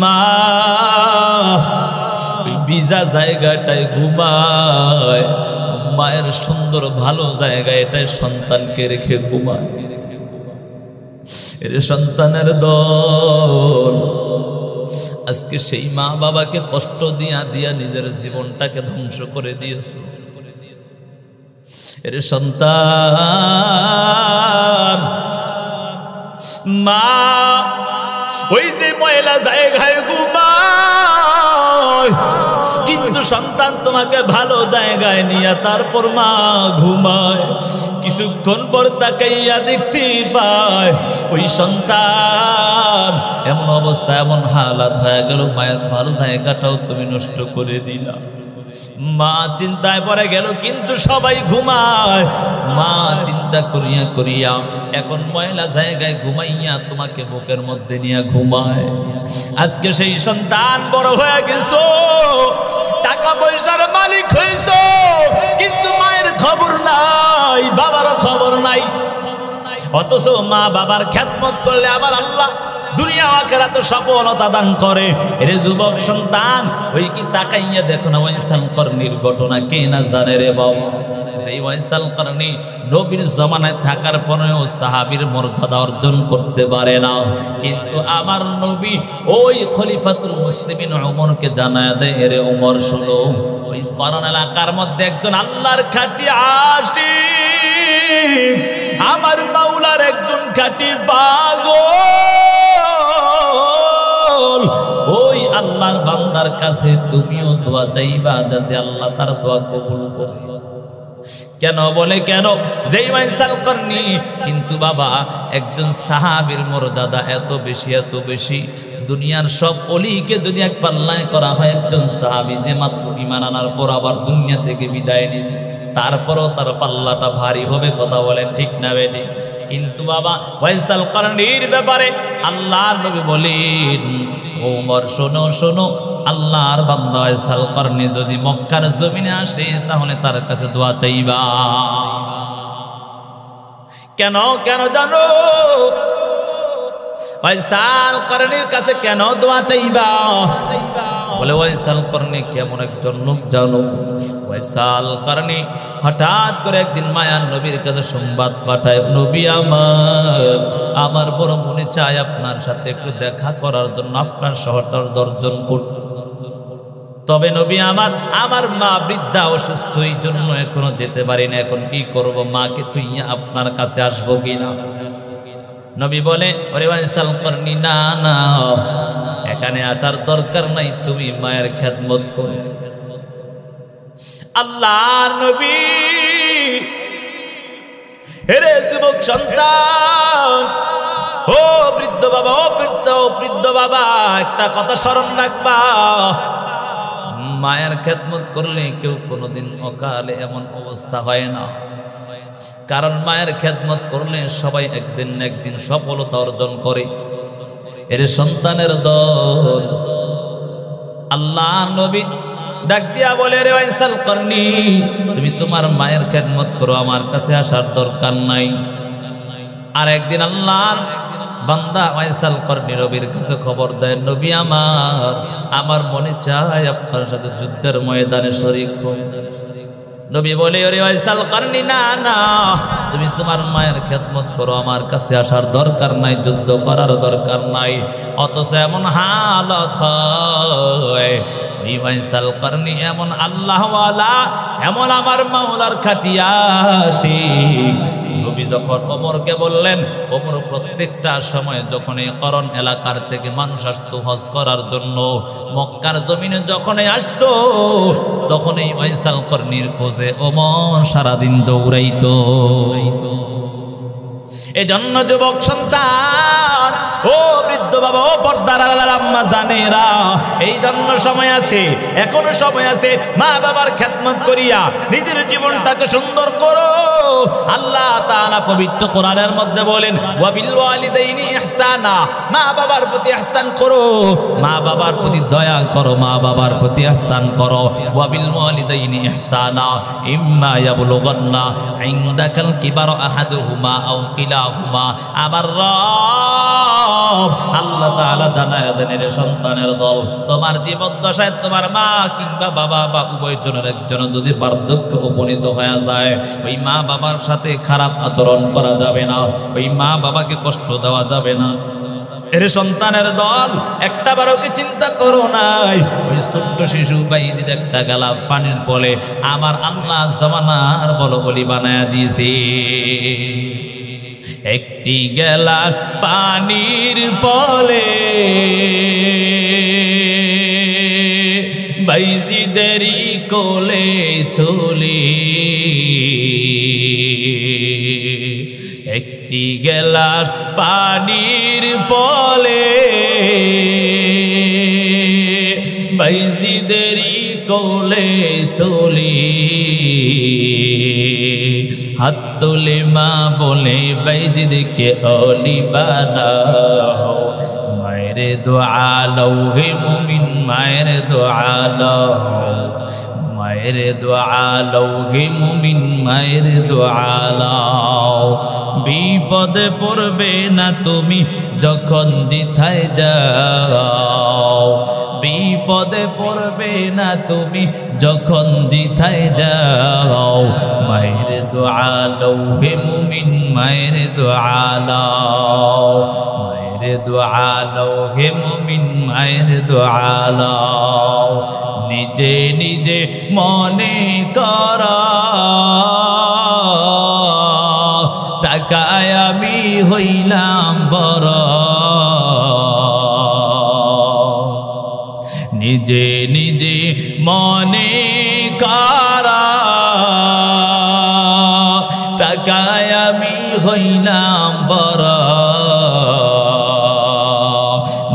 মা ভিজা জায়গাটায় ঘুমায়, মায়ের সুন্দর ভালো জায়গায় এটাই সন্তানকে রেখে ঘুমায়। এর সন্তানের দল, আজকে সেই মা বাবাকে কষ্ট দিয়া দিয়া নিজের জীবনটাকে ধ্বংস করে দিয়েছে। এর সন্তান, মা ওই যে ময়লা জায়গায় ঘুমায়, কিন্তু সন্তান তোমাকে ভালো জায়গায় নিয়ে তারপর মা ঘুমায়। কিছুক্ষণ পর তাকাইয়া দেখতে পায় ওই সন্তান এমন অবস্থা, এমন হালাত হয়ে গেল, মায়ের ভালো জায়গাটাও তুমি নষ্ট করে দিলা। মা চিন্তায় পড়ে গেল, কিন্তু সবাই ঘুমায়। মা চিন্তা করিয়া করিয়া এখন ময়লা জায়গায় ঘুমাইয়া তোমাকে বুকের মধ্যে নিয়ে ঘুমায়। আজকে সেই সন্তান বড় হয়ে গেছো, টাকা পয়সার মালিক হয়েছো, কিন্তু মায়ের খবর নাই, বাবারও খবর নাই। অথচ মা বাবার খেদমত করলে আমার আল্লাহ দুনিয়া আখিরাতে সফলতা দান করে। এর যুবক সন্তান, ওই কি তাকাইয়া দেখো না ওয়াইসাল করনির ঘটনা, কে না জানে রে বাবা? সেই ওয়াইসাল করনি নবীর জমানায় থাকার পরেও সাহাবীর মর্যাদা অর্জন করতে পারে না, কিন্তু আমার নবী ওই খলিফাতুল মুসলিমিন ওমরকে জানায় দেয়, রে ওমর শোনো, ওই করন এলাকার মধ্যে একজন আল্লাহর খাঁটি আশিক, আমার মাওলার একজন খাঁটি পাগল, ওই আল্লাহর বান্দার কাছে তুমিও দোয়া চাইবা যাতে আল্লাহ তার দোয়া কবুল করে। কেন বলে কেন? যেই ওয়াইসাল করনি, কিন্তু বাবা একজন সাহাবীর মর্যাদা এত বেশি এত বেশি, দুনিয়ার সব অলিকে যদি এক পাল্লায় করা হয়, একজন সাহাবী যে মাত্র ঈমান আনার পর আবার দুনিয়া থেকে বিদায় নিয়েছে, তারপরও তার পাল্লাটা ভারী হবে। কথা বলেন ঠিক না বেটি? কিন্তু বাবা ওয়াইসাল করনির ব্যাপারে আল্লাহর নবী বলেন, ওমর শোনো শোনো, আল্লাহর বান্দা ওয়াইসাল করনি যদি মক্কার জমিনে আসে তাহলে তার কাছে দোয়া চাইবা। কেন কেন জানো? ওয়াইসাল করনির কাছে কেন দোয়া চাইবা? বলে ওয়াইসাল করনি কেমন একজন লোক জানো? ওয়াইসাল করনি হঠাৎ করে একদিন মায়ার নবীর কাছে সংবাদ পাঠায়, নবী আমার বড় মনে চায় আপনার সাথে একটু দেখা করার জন্য, আপনার শহরটার দর্শন করতে। তবে নবী আমার মা বৃদ্ধা অসুস্থ, এই জন্য এখনো যেতে পারি না, এখন কি করব? মাকে তুই আপনার কাছে আসবো কিনা? নবী বলে, ওরে ওয়াইসাল করনি, না না, এখানে আসার দরকার নাই, তুমি মায়ের খেদমত করো। আল্লাহর নবী, রে যুবক সন্তান, ও বৃদ্ধ বাবা, ও বৃদ্ধ বাবা, একটা কথা স্মরণ রাখবা, মায়ের খেদমত করলে কেউ কোনোদিন অকালে এমন অবস্থা হয় না। কারণ মায়ের খেদমত করলে সবাই একদিন না একদিন সফলতা অর্জন করে। এর সন্তানের দল আল্লাহ নবী ডাক দিয়া বলে, রে ওয়াইসাল করনি, তুমি তোমার মায়ের খেদমত করো, আমার কাছে আসার দরকার নাই। আর একদিন আল্লাহর বান্দা ওয়াইসাল করনি নবীর কাছে খবর দেয়, নবী আমার মনে চায় আপনার সাথে যুদ্ধের ময়দানে শরীক হই। নবী বলে, ওরে ওয়াইসাল করনি, না না, তুমি তোমার মায়ের খেদমত করো, আমার কাছে আসার দরকার নাই, যুদ্ধ করার দরকার নাই। অথচ এমন হালত হয়, ওয়াইসাল করনি এমন আল্লাহওয়ালা, এমন আমার মাওলার খাটিয়া আশিক। নবী যখন ওমরকে বললেন, ওমর প্রত্যেকটা সময় যখন এই করন এলাকার থেকে মানুষ আসতো হজ করার জন্য, মক্কার জমিনে যখন আসতো, তখন এই ওয়াইসাল করনির খোঁজে ওমর সারাদিন দৌড়াইতো। এজন্য যুবক সন্তান, ও বৃদ্ধ বাবা, ও পর্দার আম্মা জানেরা, এই জন্য সময় আছে, এখনো সময় আছে, মা বাবার খেদমত করিয়া নিজের জীবনটাকে সুন্দর করো। আল্লাহ তাআলা পবিত্র কোরআনের মধ্যে বলেন, ওয়াবিল ওয়ালিদাইনি ইহসানা, মা বাবার প্রতি ইহসান করো, মা বাবার প্রতি দয়া করো, মা বাবার প্রতি ইহসান করো। ওয়াবিল ওয়ালিদাইনি ইহসানা ইম্মা ইয়াবলুগান্না ইনদাকাল কিবারা আহাদুহুমা আও কিলাহুমা। আমার রব আল্লাহ তাআলা জানায় দেন, রে সন্তানের দল, তোমার জীবদ্দশায় তোমার মা কিংবা বাবা বা উভয়জনের একজন যদি বার্ধক্য উপনীত হয়ে যায়, ওই মা বাবার সাথে খারাপ আচরণ করা যাবে না, ওই মা বাবাকে কষ্ট দেওয়া যাবে না। এর সন্তানের দল, একটা বারও কি চিন্তা করো নাই? ওই ছোট্ট শিশু বাইদির একটা গালা পানির বলে আমার আল্লাহ জমানার বলো অলি বানায়া দিয়েছে। একটি গ্লাস পানির পলে বাইজিদেরই কোলে তুলি, একটি গ্লাস পানির পলে বাইজিদেরই কোলে তুলি, হাত তুলে মা বলে বাইজিদকে অলি বানাও, মায়ের দোয়া লও হে মুমিন, মায়ের দোয়া লও, মায়ের দোয়া লও হে মুমিন মায়ের দোয়া লও বিপদে পড়বে না তুমি যখন জিথায় যাও বিপদে পড়বে না তুমি যখন জিথায় যাও মায়ের দোয়া লও হে মুমিন মায়ের দোয়া লও মায়ের দোয়া লও হে মুমিন মায়ের দোয়া লও নিজে নিজে মনে করা টাকায় আমি হইলাম বড় নিজে নিজে মনে করা টাকায় আমি হইলাম বড়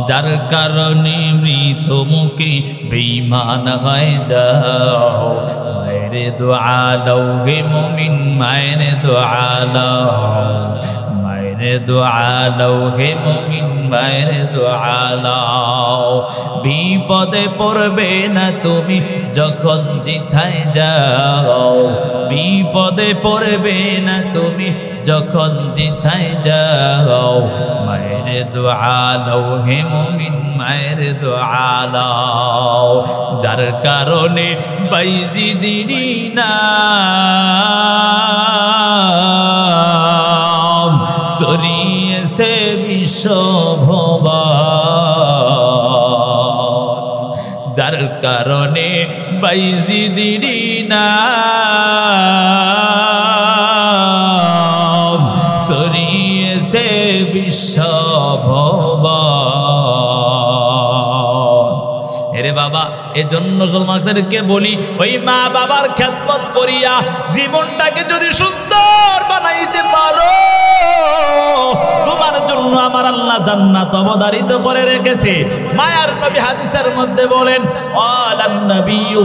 যার কারণে মৃত মুখে বেঈমান হয়ে যাও মায়ের দোয়া লও হে মুমিন মায়ের দোয়া লও মায়ের দোয়া লও হে মুমিন মায়ের দোয়া লও বিপদে পড়বে না তুমি যখন জিথায় যাও বিপদে পড়বে না তুমি যখন জিথায় যাও মায়ের দোয়া লও হে মুমিন মায়ের দোয়া লও যার কারণে বাইজিদিনী নাম ছড়িয়েছে বিশ্বভুবন যার কারণে বাইজিদিনী নাম ছড়িয়েছে বিশ্বভুবন এরে বাবা এজন্য মুসলমানদেরকে বলি ওই মা বাবার খেদমত করিয়া জীবনটাকে যদি সুন্দর বানাইতে পারো তোমার জন্য আমার আল্লাহ জান্নাত অবধারিত করে রেখেছে মায়ার নবী হাদিসের মধ্যে বলেন আলান নবিয়্যু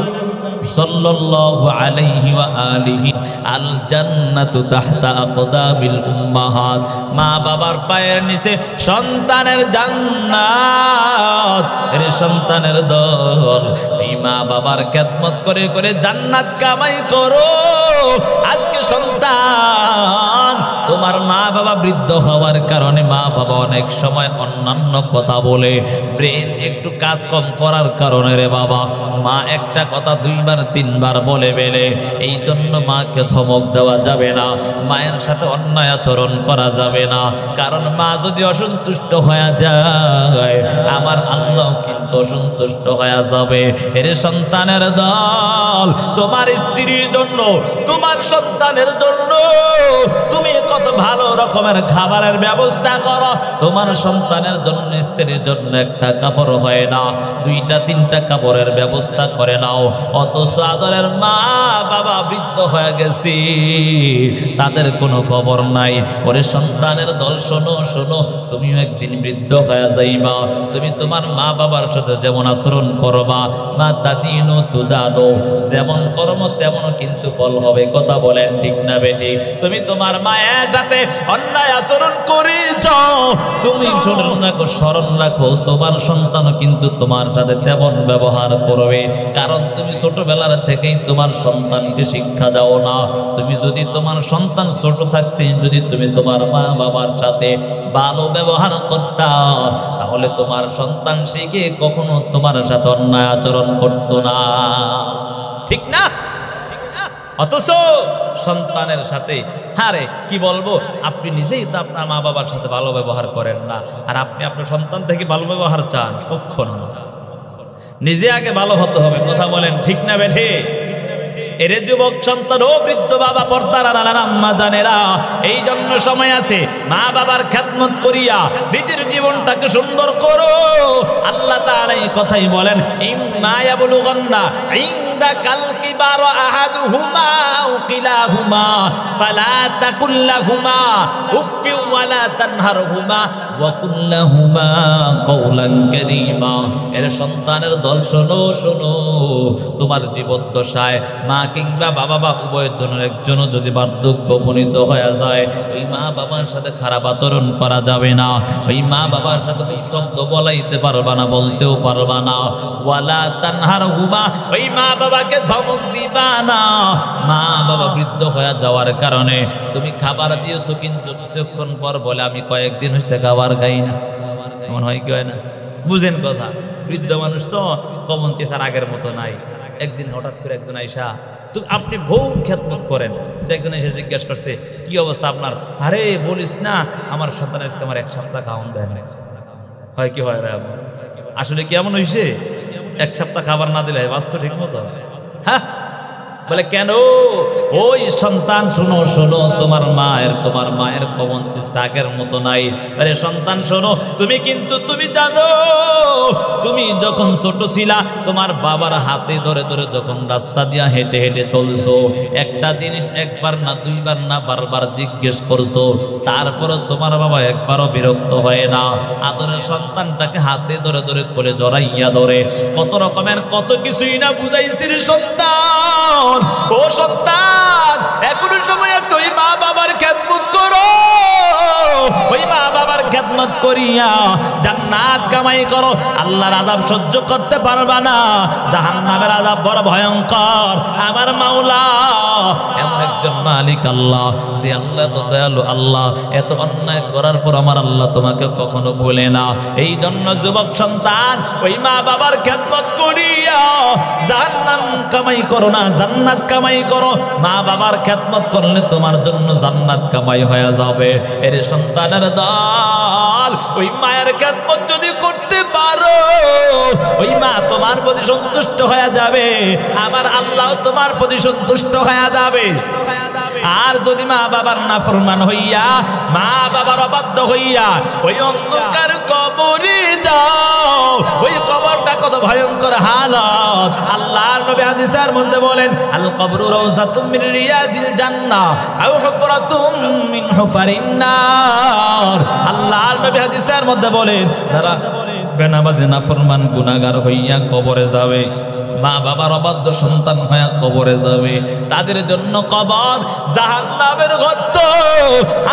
সাল্লাল্লাহু আলাইহি ওয়া আলিহি আল জান্নাতু তাহতা আকদাবিল উম্মাহাত মা বাবার পায়ের নিচে সন্তানের জান্নাত এর সন্তানের দল এই মা বাবার খেদমত করে করে জান্নাত কামাই করো আজকে সন্তান তোমার মা বাবা বৃদ্ধ হওয়ার কারণে মা বাবা অনেক সময় অন্যান্য কথা বলে ব্রেন একটু কাজ কম করার কারণে রে বাবা মা একটা কথা দুইবার তিনবার বলে বেলে এই জন্য মাকে ধমক দেওয়া যাবে না মায়ের সাথে অন্যায় আচরণ করা যাবে না কারণ মা যদি অসন্তুষ্ট হয়ে যায় আমার আল্লাহ কিন্তু অসন্তুষ্ট হয়ে যাবে এর সন্তানের দল তোমার স্ত্রীর জন্য তোমার সন্তানের জন্য তুমি কত ভালো রকমের খাবারের ব্যবস্থা করো তোমার সন্তানের জন্য স্ত্রীর জন্য একটা কাপড় হয় না দুইটা তিনটা কাপড়ের ব্যবস্থা করে নাও অথচ আদরের মা বাবা বৃদ্ধ হয়ে গেছে তাদের কোনো খবর নাই ওরে সন্তানের দল শোনো শোনো তুমিও একদিন বৃদ্ধ হয়ে যাইবা তুমি তোমার মা বাবার সাথে যেমন আচরণ করবা মা দাদিনো তুদানো যেমন কর্ম তেমন কিন্তু ফল হবে কথা বলেন ঠিক না বেটি তুমি তোমার মায়ের সাথে অন্যায় আচরণ করে যাও তুমি স্মরণ রাখো তোমার সন্তানও কিন্তু তোমার সাথে তেমন ব্যবহার করবে কারণ তুমি ছোটবেলার থেকেই তোমার সন্তানকে শিক্ষা দাও না তুমি যদি তোমার সন্তান ছোট থাকতে যদি তুমি তোমার মা বাবার সাথে ভালো ব্যবহার করতা তাহলে তোমার সন্তান শিখে কখনো তোমার সাথে অন্যায় আচরণ করতো না ঠিক না অথচ সন্তানের সাথে আরে কি বলবো আপনি নিজেই তো আপনার মা বাবার সাথে ভালো ব্যবহার করেন না আর আপনি আপনার সন্তান থেকে ভালো ব্যবহার চান কখনো না নিজে আগে ভালো হতে হবে কথা বলেন ঠিক না বেঠে এরে যুবক সন্তান ও বৃদ্ধ বাবা পর্দার আম্মা জানেরা এই জন্য সময় আছে মা বাবার খেদমত করিয়া নিজের জীবনটাকে সুন্দর করো আল্লাহ তাআলা এই কথাই বলেন ইম্মা ইয়াবলুগান্না ইনদাকাল কিবার আহাদুহুমা আও কিলাহুমা ফালা তাকুল লাহুমা উফফি ওয়ালা তানহারহুমা ওয়া কুল লাহুমা কওলান কারীমা এর সন্তানের দল শোনো শোনো তোমার জীবদ্দশায় মা কিংবা বাবা বা উভয়ের জন্য একজনও যদি বার্ধক্য উপনীত হয়ে যায় ওই মা বাবার সাথে খারাপ আচরণ করা যাবে না ওই মা বাবার সাথে ওই শব্দ বলাইতে পারবা না বলতেও পারবা না ওয়ালা তানহারহুমা ওই মা বাবাকে ধমক দিবা না। মা বাবা বৃদ্ধ হয়ে যাওয়ার কারণে তুমি খাবার দিয়েছো, কিন্তু কিছুক্ষণ পর বলে আমি কয়েকদিন হচ্ছে খাবার খাই না। এমন হয় কি হয় না? বুঝেন কথা। বৃদ্ধ মানুষ তো কমন চেষার আগের মতো নাই। একদিন হঠাৎ করে একজন আইসা, তুমি আপনি বহুত খেদমত করেন, একজন এসে জিজ্ঞেস করছে কি অবস্থা আপনার? আরে বলিস না, আমার সন্তান আজকে আমার 1 সপ্তাহ খাওয়ান দেয় না। হয় কি হয় রে? আসলে কেমন হয়েছে? 1 সপ্তাহ খাবার না দিলে বাস্তব ঠিক মতো? হ্যাঁ, বলে কেন? ওই সন্তান শোনো শোনো, তোমার মায়ের কমন চেষ্টা আগের মতো নাই। আরে সন্তান শোনো, তুমি জানো, তুমি যখন ছোট ছিলা তোমার বাবার হাতে ধরে ধরে যখন রাস্তা দিয়া হেঁটে হেঁটে চলছো, একটা জিনিস একবার না দুইবার না বারবার জিজ্ঞেস করছো, তারপরে তোমার বাবা একবারও বিরক্ত হয় না। আদরের সন্তানটাকে হাতে ধরে ধরে কোলে জড়াইয়া ধরে কত রকমের কত কিছুই না বুঝাইছিস সন্তান। ও সন্তান, এখনো সময় আছে, ওই মা বাবার খেদমত করো, ওই মা বাবার খেদমত করিয়া জান্নাত কামাই করো। আল্লাহর আযাব সহ্য করতে পারবা না, জাহান্নামের আযাব বড় ভয়ঙ্কর। আমার মাওলা এমন একজন মালিক আল্লাহ, যে আল্লাহ তো দয়ালু আল্লাহ, এত অন্যায় করার পর আমার আল্লাহ তোমাকে কখনো ভুলে না। এই জন্য যুবক সন্তান, ওই মা বাবার খেদমত করিয়া জান্নাত কামাই করো না, জান্নাত কামাই করো। মা বাবার খেদমত করলে তোমার জন্য জান্নাত কামাই হয়ে যাবে। এর সন্তানের দল, ওই মায়ের খেদমত যদি করতে পারো, ওই মা তোমার প্রতি সন্তুষ্ট হয়ে যাবে, আবার আল্লাহ তোমার প্রতি সন্তুষ্ট হয়ে যাবে। আর যদি মা বাবার নাফরমান হইয়া, মা বাবার অবাধ্য হইয়া ওই অন্ধকার কবরে যাও, ওই কবরটা কত ভয়ঙ্কর হালত। আল্লাহর নবী হাদিসের মধ্যে বলেন, আল কবরু রাউযাতুম মিন রিয়াজিল জান্নাহ আও হুফরাতুম মিন হুফারিন নার। আল্লাহর নবী হাদিসের মধ্যে বলেন, যারা বেনামাজি নাফরমান গুনাহগার হইয়া কবরে যাবে, মা বাবার অবাধ্য সন্তান হয়ে কবরে যাবে, তাদের জন্য কবর জাহান্নামের গর্ত।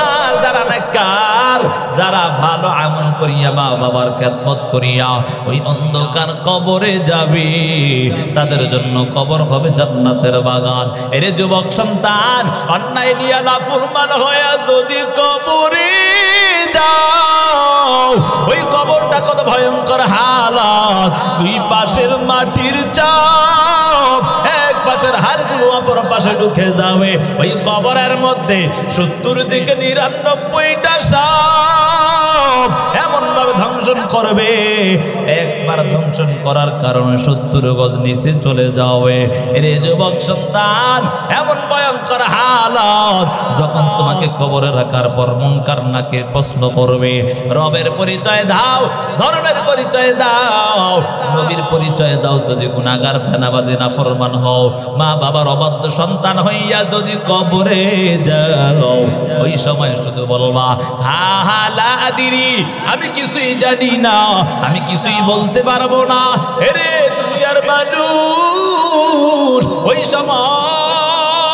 আর যারা নেককার, যারা ভালো আমল করিয়া মা বাবার খেদমত করিয়া ওই অন্ধকার কবরে যাবে, তাদের জন্য কবর হবে জান্নাতের বাগান। এরে যুবক সন্তান, অন্যায় নিয়ে নাফরমান হয়ে যদি কবরে যাও, ওই কবরটা কত ভয়ঙ্কর হালত। দুই পাশের মাটির চাপ, এক পাশের হাড়গুলো অপর পাশে ঢুকে যাবে। ওই কবরের মধ্যে 70 দিকে 99টা সাপ এমন ভাবে ধ্বংসন করবে, একবার ধ্বংসন করার কারণে 70 গজ নিচে চলে যাবে। এর যুবক সন্তান, এমন ভয়ঙ্কর হালত, যখন তোমাকে কবরে রাখার পর মুনকার নাকির প্রশ্ন করবে, রবের পরিচয় দাও, ধর্মের পরিচয় দাও, নবীর পরিচয় দাও। যদি গুনাহগার ফেনাবাজি নাফরমান হও, মা বাবার অবাধ্য সন্তান হইয়া যদি কবরে যাও, ওই সময় শুধু বলবা, হা হা লা আদিরি, আমি কিছুই জানি না, আমি কিছুই বলতে পারবো না। হেরে দুনিয়ার মানুষ, ওই সময়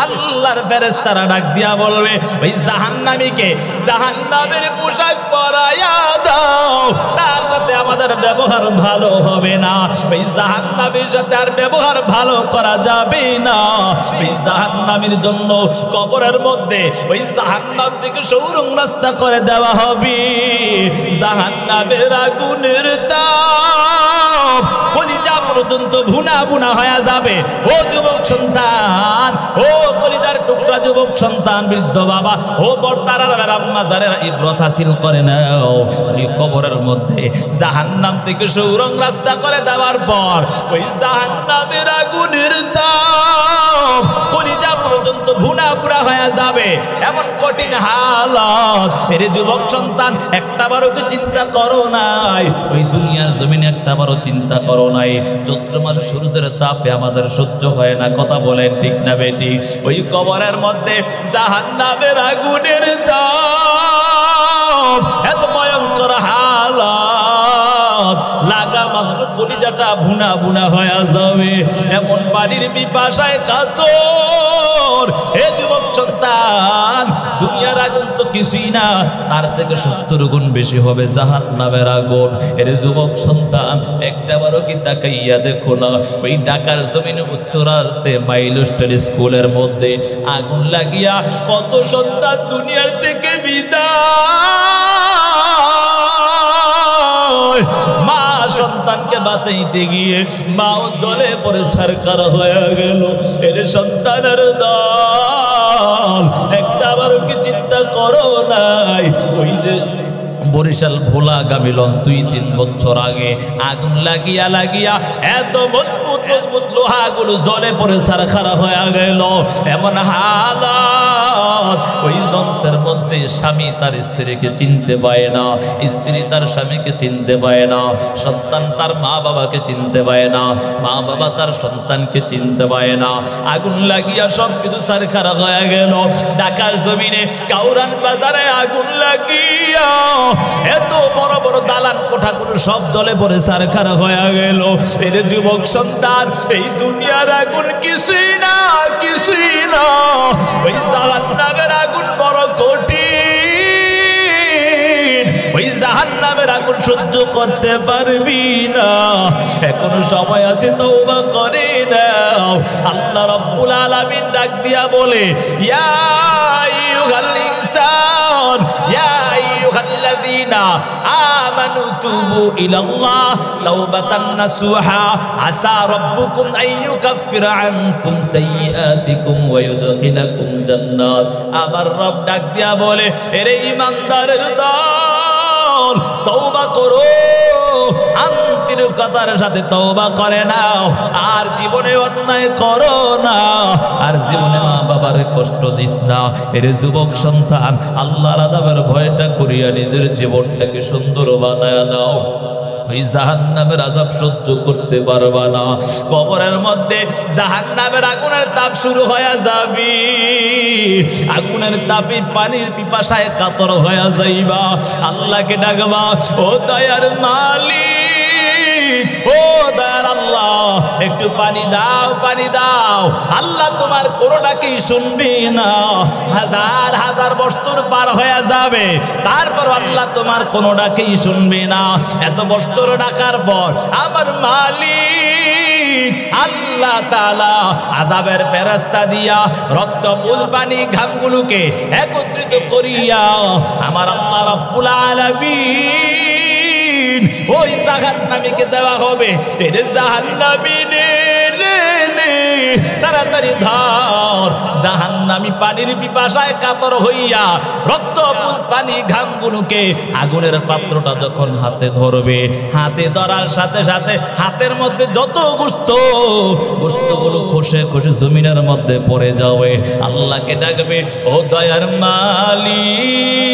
আল্লাহর ফেরেশতারা ডাক দিয়া বলবে, ওই জাহান্নামীকে জাহান্নামের পোশাক পরাইয়া দাও, তার সাথে আমাদের ব্যবহার ভালো হবে না। ওই জাহান্নামীর সাথে আর ব্যবহার ভালো করা যাবে না। ওই জাহান্নামীর জন্য কবরের মধ্যে ওই জাহান্নাম থেকে সুড়ঙ্গ রাস্তা করে দেওয়া হবে। জাহান্নামের আগুনের তাপ কলিজা পর্যন্ত ভুনা ভুনা হয়ে যাবে। ও যুবক সন্তান, ও কলিজার টুকরা যুবক সন্তান, বৃদ্ধ বাবা, ও বর্তারা আম্মা যারা ইব্রত হাসিল করে নাও, ওই কবরের মধ্যে জাহান্নাম থেকে সুড়ঙ্গ রাস্তা করে দেওয়ার পর ওই জাহান্নামের আগুনের তাপ কলিজা পর্যন্ত ভুনা ভুনা হয়ে যাবে, এমন কঠিন হালত। এর যুবক সন্তান, একটাবারও কি চিন্তা করো নাই? ওই দুনিয়ার জমিনে একটাবারও চিন্তা করো নাই? চৈত্র মাসে সূর্যের তাপে আমাদের সহ্য হয় না, কথা বলেন ঠিক না বেটি? ওই কবরের মধ্যে জাহান্নামের আগুনের তাপ, এত ভয়ঙ্কর হালত, লাগা মাত্র কলিজাটা ভুনা ভুনা হয়ে যাবে, এমন পানির পিপাসায় কাতর। হে যুবক সন্তান, দুনিয়ার আগুন তো কিছুই না, তার থেকে 70 গুণ বেশি হবে জাহান্নামের আগুন। এর যুবক সন্তান, একটাবারও কি তাকাইয়া দেখো না, ওই ঢাকার জমিনে উত্তরার্ধে মাইলস্টোন স্কুলের মধ্যে আগুন লাগিয়া কত সন্তান দুনিয়ার থেকে বিদায়। মা সন্তানকে বাঁচাইতে গিয়ে মাও দলে পরে সরকার হয়ে গেল। এর সন্তানের দল, একটাবারও কি চিন্তা করো নাই? ওই যে বরিশাল ভোলাগামী লঞ্চ 2-3 বছর আগে আগুন লাগিয়া লাগিয়া এত মজবুত মজবুত লোহাগুলো দলে পরে সারখারা হয়ে গেল। এমন হালাত, ওই লঞ্চের মধ্যে স্বামী তার স্ত্রীকে চিনতে পায় না, স্ত্রী তার স্বামীকে চিনতে পায় না, সন্তান তার মা বাবাকে চিনতে পায় না, মা বাবা তার সন্তানকে চিনতে পায় না। আগুন লাগিয়া সব কিছু সারখারা হয়ে গেল। ঢাকার জমিনে কাউরান বাজারে আগুন লাগিয়া এত বড় বড় দালান কোঠাগুলো সব দলে পরে সারখারা হয়ে গেল। এর যুবক সন্তান, এই দুনিয়ার আগুন কিছুই না, কিছুই না। ওই জাহান্নামের আগুন বড় কঠিন, ওই জাহান্নামের আগুন সহ্য করতে পারবি না। এখনো সময় আছে, তওবা করে নাও। আল্লাহ রাব্বুল আলামিন ডাক দিয়া বলে, ইয়া আইয়ুহাল ইনসান, ইয়া আইয়ুহাল্লাযীনা আমানু তুবু ইলাল্লাহ তাওবাতান নাসুহা আসা রাব্বুকুম আইয়ুকাফিরা আনকুম সাইয়্যাতিকুম ওয়া ইউদখিলাকুম জান্নাত। আমার রব ডাক দিয়া বলে, এরে ঈমানদারের দল, তওবা করো, আন্তরিকতার সাথে তওবা করে নাও, আর জীবনে অন্যায় করো না, আর জীবনে মা বাবার কষ্ট দিস না। এর যুবক সন্তান, আল্লাহর আযাবের ভয়টা করিয়া নিজের জীবনটাকে সুন্দর বানায় নাও। ওই জাহান্নামের আযাব সহ্য করতে পারবা না। কবরের মধ্যে জাহান্নামের আগুনের তাপ শুরু হয়ে যাবে, আগুনের তাপে পানির পিপাসায় কাতর হয়ে যাইবা। আল্লাহকে ডাকবা, ও দয়ার মালিক, ও দয়ার আল্লাহ, একটু পানি দাও, পানি দাও। আল্লাহ তোমার কোনোটাকেই শুনবি না। হাজার হাজার বছর পার হয়ে যাবে, তারপর আল্লাহ তোমার কোনোটাকেই শুনবে না। এত বছর ডাকার পর আমার মালিক আল্লাহ তাআলা আযাবের ফেরেশতা দিয়া রক্তপুল পানি ঘামগুলোকে একত্রিত করিয়া আমার আল্লাহ রাব্বুল আলামিন ওই জাহান্নামীকে দেওয়া হবে। এর জাহান্নামী নে তাড়াতাড়ি ধর। জাহান্নামী পানির পিপাসায় কাতর হইয়া রক্তপুঞ্জ পানি ঘামগুলোকে আগুনের পাত্রটা যখন হাতে ধরবে, হাতে ধরার সাথে সাথে হাতের মধ্যে যত গোশতগুলো খসে খসে জমিনের মধ্যে পড়ে যাবে। আল্লাহকে ডাকবে, ও দয়ার মালিক,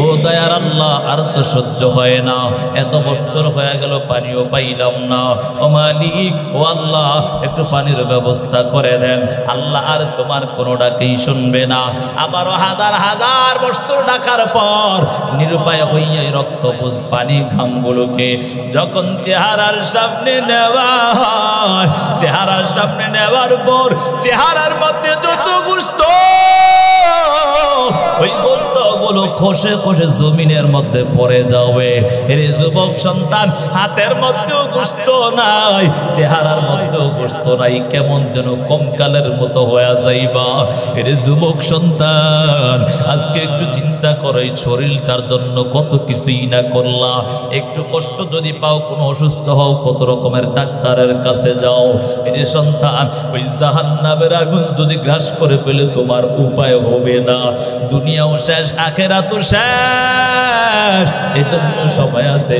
ও দয়ার আল্লাহ, আর তো সহ্য হয় না, এত বছর হয়ে গেল পানিও পাইলাম না। ও মালিক, ও আল্লাহ, একটু পানির ব্যবস্থা করে দেন। আল্লাহ আর তোমার কোনো ডাকেই শুনবে না। আবারও হাজার হাজার বছর ডাকার পর নিরুপায় হইয়া রক্তপুঞ্জ পানি ঘামগুলোকে যখন চেহারার সামনে নেওয়া হয়, চেহারার সামনে নেওয়ার পর চেহারার মধ্যে যত গোশত, ওই গোশতগুলো খসে খসে জমিনের মধ্যে পড়ে যাবে। এর যুবক সন্তান, হাতের মধ্যেও গোশত নাই, চেহারার মধ্যেও গোশত নাই, কেমন যেন কঙ্কালের মতো হয়ে যাইবা। এর যুবক সন্তান, আজকে একটু চিন্তা করো, এই শরীরটার জন্য কত কিছুই না করলা। একটু কষ্ট যদি পাও, কোনো অসুস্থ হও, কত রকমের ডাক্তারের কাছে যাও। এর সন্তান, ওই জাহান্নামের আগুন যদি গ্রাস করে পেলে তোমার উপায় হবে না। দুনিয়াও শেষ, আখিরাতও শেষ। এই জন্য সবাই আছে,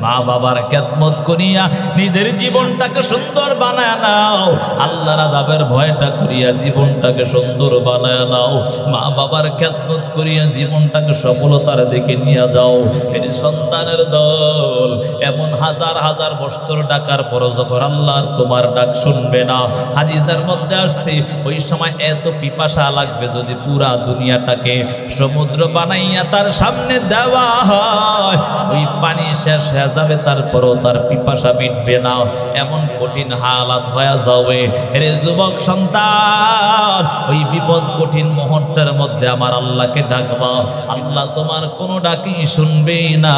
মা বাবার খেদমত করিয়া নিজের জীবনটাকে সুন্দর বানায় নাও। আল্লাহর আযাবের ভয়টা করিয়া জীবনটাকে সুন্দর বানায় নাও। মা বাবার খেদমত করিয়া জীবনটাকে সফলতার দিকে নিয়ে যাও। এর সন্তানের দল, এমন হাজার হাজার বছর ডাকার পর যখন আল্লাহর তোমার ডাক শুনবে না, হাদিসের মধ্যে আসছে ওই সময় এত পিপাসা লাগবে, যদি পুরা দুনিয়াটাকে সমুদ্র বানাইয়া তার সামনে দেওয়া হয়, ওই পানি শেষ হয়ে যাবে, তারপরও তার পিপাসা মিটবে না, এমন কঠিন হালাত হয়ে যাবে। রে যুবক সন্তান, ওই বিপদ কঠিন মুহূর্তের মধ্যে আমার আল্লাহকে ডাকবা, আল্লাহ তোমার কোনো ডাকি শুনবে না।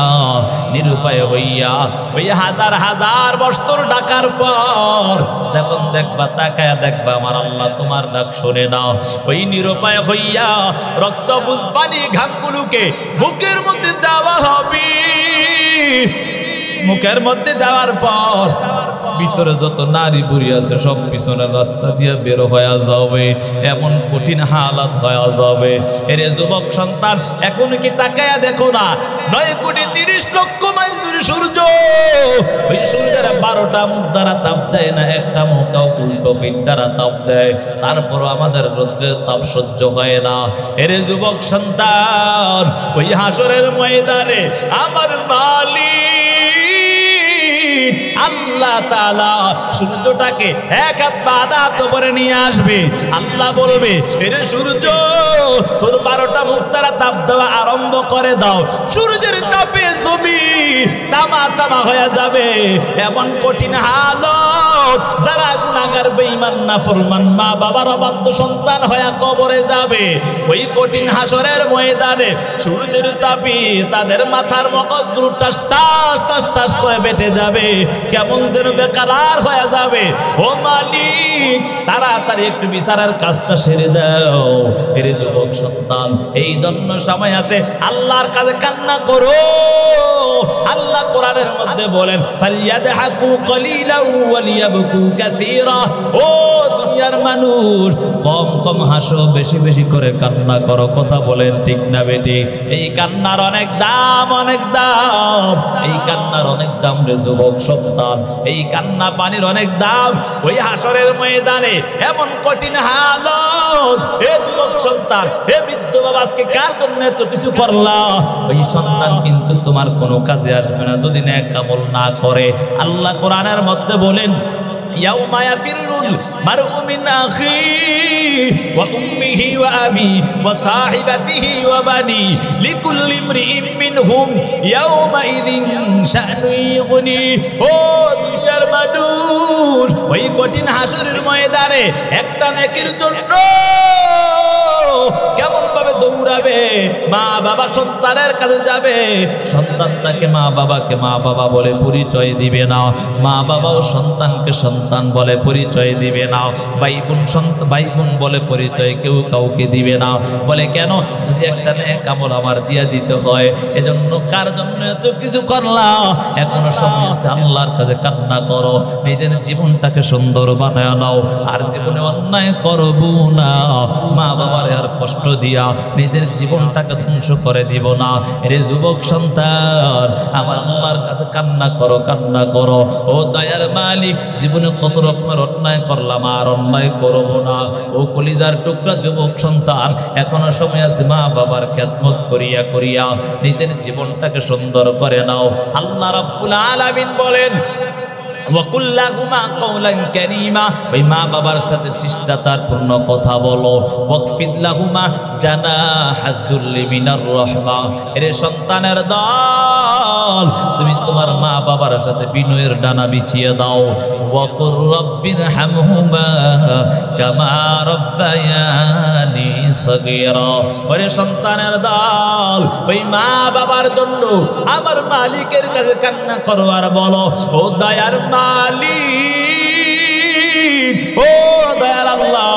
নিরুপায় হইয়া ওই হাজার হাজার বছর ডাকার পর যখন দেখবা, তাকায়া দেখবা আমার আল্লাহ তোমার ডাক শোনে না, ওই নিরুপায় হইয়া রক্ত বুঝ পানি ঘামগুলোকে বুকের মধ্যে দেওয়া হবে। মুখের মধ্যে দেওয়ার পর ভিতরে যত নারী বুড়ি আছে সব পিছনের রাস্তা দিয়ে বের হয়ে যাবে, এমন কঠিন হালাত হয়ে যাবে। এরে যুবক সন্তান, এখন কি তাকায়া দেখো না, 9,30,00,000 মাইল দূরে সূর্য, ওই সূর্যের 12টা মুখ দ্বারা তাপ দেয় না, একটা মুখও উল্টো পিঠ দ্বারা তাপ দেয়, তারপরও আমাদের রৌদ্রের তাপ সহ্য হয় না। এরে যুবক সন্তান, ওই হাসরের ময়দানে আমার মালিক আল্লাহ তাআলা সূর্যটাকে এক হাত বাঁধা তো করে নিয়ে আসবে। আল্লাহ বলবে, এরে সূর্য, তোর 12টা মুখ দ্বারা তাপ দেওয়া আরম্ভ করে দাও। সূর্যের তাপে জমি তামা তামা হয়ে যাবে, এমন কঠিন হালত। যারা গুনাহগার, বেঈমান, নাফরমান, মা বাবার অবাধ্য সন্তান হয়ে কবরে যাবে, ওই কঠিন হাসরের ময়দানে সূর্যের তাপে তাদের মাথার মগজগুলো টাস টাস টাস টাস করে বেটে যাবে, কেমন যেন বেকার হয়ে যাবে। ও মালিক, তাড়াতাড়ি একটু বিচারের কাজটা সেরে দাও। এরে যুবক সন্তান, এই জন্য সময় আছে, আল্লাহর কাছে কান্না করো। আল্লাহ কোরআনের মধ্যে বলেন, ফালিয়াদহাকু কলিলাও ওয়ালিয়াবকু কাসীরা। ও দুনিয়ার মানুষ, কম কম হাসো, বেশি বেশি করে কান্না করো। কথা বলেন ঠিক না বেটি? এই কান্নার অনেক দাম, অনেক দাম, এই কান্নার অনেক দাম রে যুবক সন্তান, এই কান্না পানির অনেক দাম। ওই হাসরের ময়দানে এমন কঠিন হালত। হে যুবক সন্তান, হে বৃদ্ধ বাবা, আজকে কার জন্য এত কিছু করলা? ওই সন্তান কিন্তু তোমার কোনো কাজে আসবে না যদি নেক আমল না করে। আল্লাহ কোরআনের মধ্যে বলেন, ইয়াউমা ইয়াফিরুল মারউ মিন আখিহি ওয়া উম্মিহি ওয়া আবি ওয়া সাহিবাতিহি ওয়া বানি লিকুল্লি ইমরিইন মিনহুম ইয়াউমা ইযিন শা'নু ইগনি। ও দুনিয়ার মানুষ, ওই কঠিন হাসরের ময়দানে একটা নেকির জন্য কেমন ভাবে দৌড়াবে। মা বাবা সন্তানের কাছে যাবে, সন্তান তাকে মা বাবাকে মা বাবা বলে পরিচয় দিবে না, মা বাবাও সন্তানকে সন্তান বলে পরিচয় দিবে না, ভাই বোন বলে পরিচয় কেউ কাউকে দিবে না। বলে কেন? যদি একটা নেক আমল আমার দিয়া দিতে হয়। এজন্য কার জন্য এত কিছু করলাম? এখনো সময় আছে, আল্লাহর কাছে কান্না করো, নিজের জীবনটাকে সুন্দর বানায় নাও, আর জীবনে অন্যায় করবো না। মা বাবার আর কষ্ট দিয়া নিজের জীবনটাকে ধ্বংস করে দিব না। রে যুবক সন্তান, আমার আল্লাহর কাছে কান্না করো, কান্না করো। ও দয়ার মালিক, জীবনে কত রকমের অন্যায় করলাম, আর অন্যায় করব না। ও কলিজার টুকরা যুবক সন্তান, এখনো সময় আছে, মা বাবার খেদমত করিয়া করিয়া নিজের জীবনটাকে সুন্দর করে নাও। আল্লাহ রাব্বুল আলামিন বলেন, ওয়াকুল্লাহুমা কওলান কারীমা, ওই মা বাবার সাথে শিষ্টাচারপূর্ণ কথা বলো। ওয়াকফিদ লাহুমা জানাহাযুল্লি মিনার রাহমা। এর সন্তানের দল, তুমি তোমার মা বাবার সাথে বিনয়ের ডানা বিছিয়ে দাও। ওয়াকুর রাব্বিরহামহুমা কামা রাব্বায়ানি সগীরা। ওরে সন্তানের দল, ওই মা বাবার জন্য আমার মালিকের কাছে কান্না করো আর বলো, ও দয়ার মালিক, ও দয়ার আল্লাহ,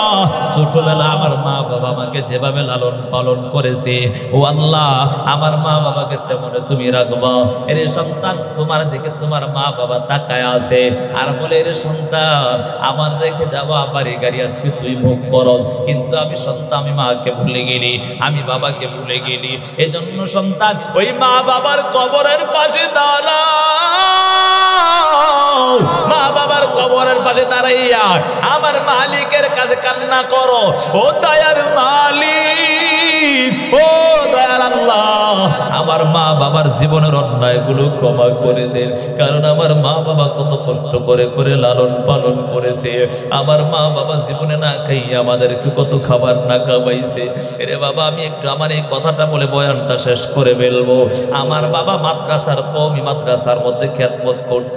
ছোটবেলা আমার মা বাবা আমাকে যেভাবে লালন পালন করেছে, ও আল্লাহ, আমার মা বাবাকে তেমন তুমি রাখবা। এর সন্তান, তোমার দিকে তোমার মা বাবা তাকায় আছে আর বলে, এর সন্তান, আমার রেখে যাওয়া বাড়ি গাড়ি আজকে তুই ভোগ করস, কিন্তু আমি সন্তান, আমি মাকে ভুলে গেলি, আমি বাবাকে ভুলে গেলি। এজন্য সন্তান, ওই মা বাবার কবরের পাশে দাঁড়া, মা বাবার কবরের পাশে দাঁড়াইয়া আমার মালিকের কাছে কান্না করো। ও দয়ার মালিক, ও দয়ার আল্লাহ, আমার মা বাবার জীবনের অন্যায়গুলো ক্ষমা করে দেন, কারণ আমার মা বাবা কত কষ্ট করে করে লালন পালন করেছে। আমার মা বাবা জীবনে না খাইয়ে আমাদেরকে কত খাবার না খাওয়াইছে। এরে বাবা, আমি একটু আমার এই কথাটা বলে বয়ানটা শেষ করে ফেলবো। আমার বাবা মাদ্রাসার, কওমি মাদ্রাসার মধ্যে খেদমত করত।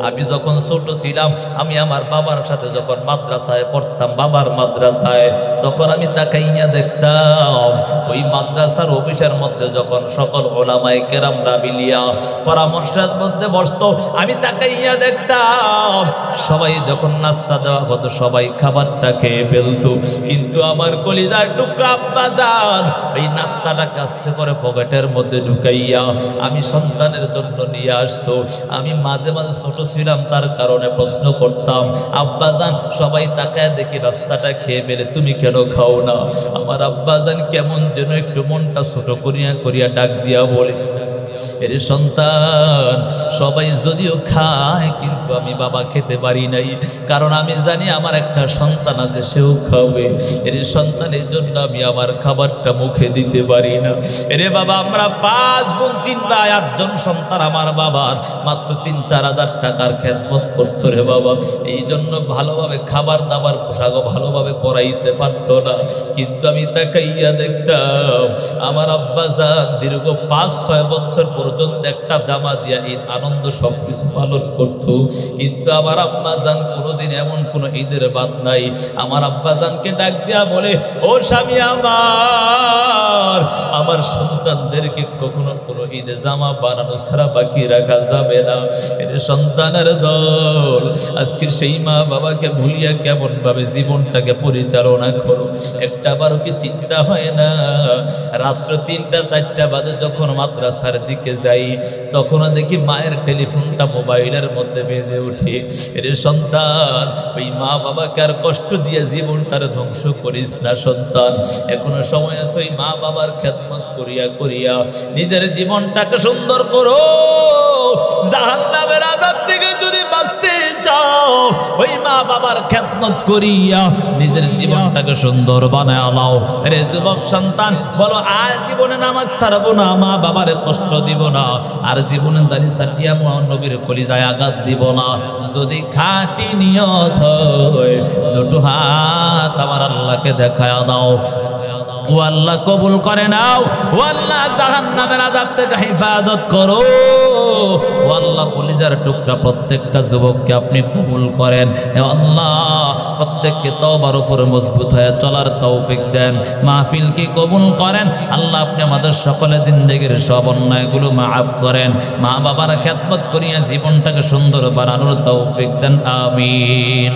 আমি যখন ছোট ছিলাম, আমি আমার বাবার সাথে যখন মাদ্রাসায় পড়তাম, বাবার মাদ্রাসায়, তখন আমি তাকাইয়া দেখতাম ওই মাদ্রাসার অফিসের মধ্যে যখন সকল ওলামায়ে কেরামরা মিলিয়া পরামর্শের মধ্যে বসতো, আমি তাকাইয়া দেখতাম সবাই যখন নাস্তা দেওয়া হতো সবাই খাবারটা খেয়ে ফেলতো, কিন্তু আমার কলিজার টুকরা আব্বাজান এই নাস্তাটাকে আস্তে করে পকেটের মধ্যে ঢুকাইয়া আমি সন্তানের জন্য নিয়ে আসতো। আমি মাঝে মাঝে ছোট ছিলাম, তার কারণে প্রশ্ন করতাম, আব্বাজান সবাই তাকায় দেখি রাস্তাটা খেয়ে ফেলে, তুমি কেন খাও না? আমার আব্বাজান কেমন যেন একটু মনটা ছোট করিয়া করিয়া ডাক দিয়া বলে, এরে সন্তান, সবাই যদিও খায় কিন্তু আমি বাবা খেতে পারি নাই, কারণ আমি জানি আমার একটা সন্তান আছে, সেও খাবে। এরে সন্তান, এই জন্য আমি আমার খাবারটা মুখে দিতে পারি না। এরে বাবা, আমরা 5 বোন 3 ভাই 8 জন সন্তান, আমার বাবার মাত্র 3-4 হাজার টাকার খেদমত করতো রে বাবা। এই জন্য ভালোভাবে খাবার দাবার পোশাকও ভালোভাবে পরাইতে পারতো না, কিন্তু আমি তাকাইয়া দেখতাম আমার আব্বাজান দীর্ঘ 5-6 বছর পর্যন্ত একটা জামা দিয়া ঈদ আনন্দ সবকিছু পালন করত, কিন্তু আমার আব্বাজান কোনোদিন এমন কোন ঈদের বাদ নাই আমার আব্বাজানকে ডাক দিয়া বলে, ও স্বামী আমার সন্তানদেরকে কখনো কোনো ঈদে জামা বানানো ছাড়া বাকি রাখা যাবে না। এর সন্তানের দল আজকে সেই মা বাবাকে ভুলিয়া কেমন ভাবে জীবনটাকে পরিচালনা করো, একটা বারো কি চিন্তা হয় না? রাত্র 3টা-4টা বাজে যখন মাদ্রাসার দিকে যাই, তখন দেখি মায়ের টেলিফোনটা মোবাইলের মধ্যে বেজে উঠে। এরে সন্তান, ওই মা বাবাকে আর কষ্ট দিয়ে জীবনটার ধ্বংস করিস না সন্তান, এখনো সময় আছে। ওই মা বাবার খেদমত করিয়া করিয়া নিজের জীবনটাকে সুন্দর করো। জাহান্নামের আযাব থেকে যদি বাঁচতে চাও, ওই মা বাবার খেদমত করিয়া নিজের জীবনটাকে সুন্দর বানায় নাও। রে যুবক সন্তান, বলো আজ জীবনে নামাজ ছাড়বো না, মা বাবারে কষ্ট দিব না, আর জীবনে দাড়ি ছাটিয়া নবীর কলিজায় আঘাত দিব না। যদি খাঁটি নিয়ত হয়, দুটো হাত আমার আল্লাহকে দেখায় দাও, ও আল্লাহ কবুল করে নাও। ও আল্লাহ জাহান্নামের আযাব থেকে হেফাজত করো। ও আল্লাহ কলিজার টুকরা প্রত্যেকটা যুবককে আপনি কবুল করেন। হে আল্লাহ, প্রত্যেককে তওবার উপরে মজবুত হয়ে চলার তৌফিক দেন। মাহফিলকে কবুল করেন আল্লাহ। আপনি আমাদের সকলে জিন্দেগির সব অন্যায়গুলো মাফ করেন। মা বাবার খেদমত করিয়া জীবনটাকে সুন্দর বানানোর তৌফিক দেন। আমিন।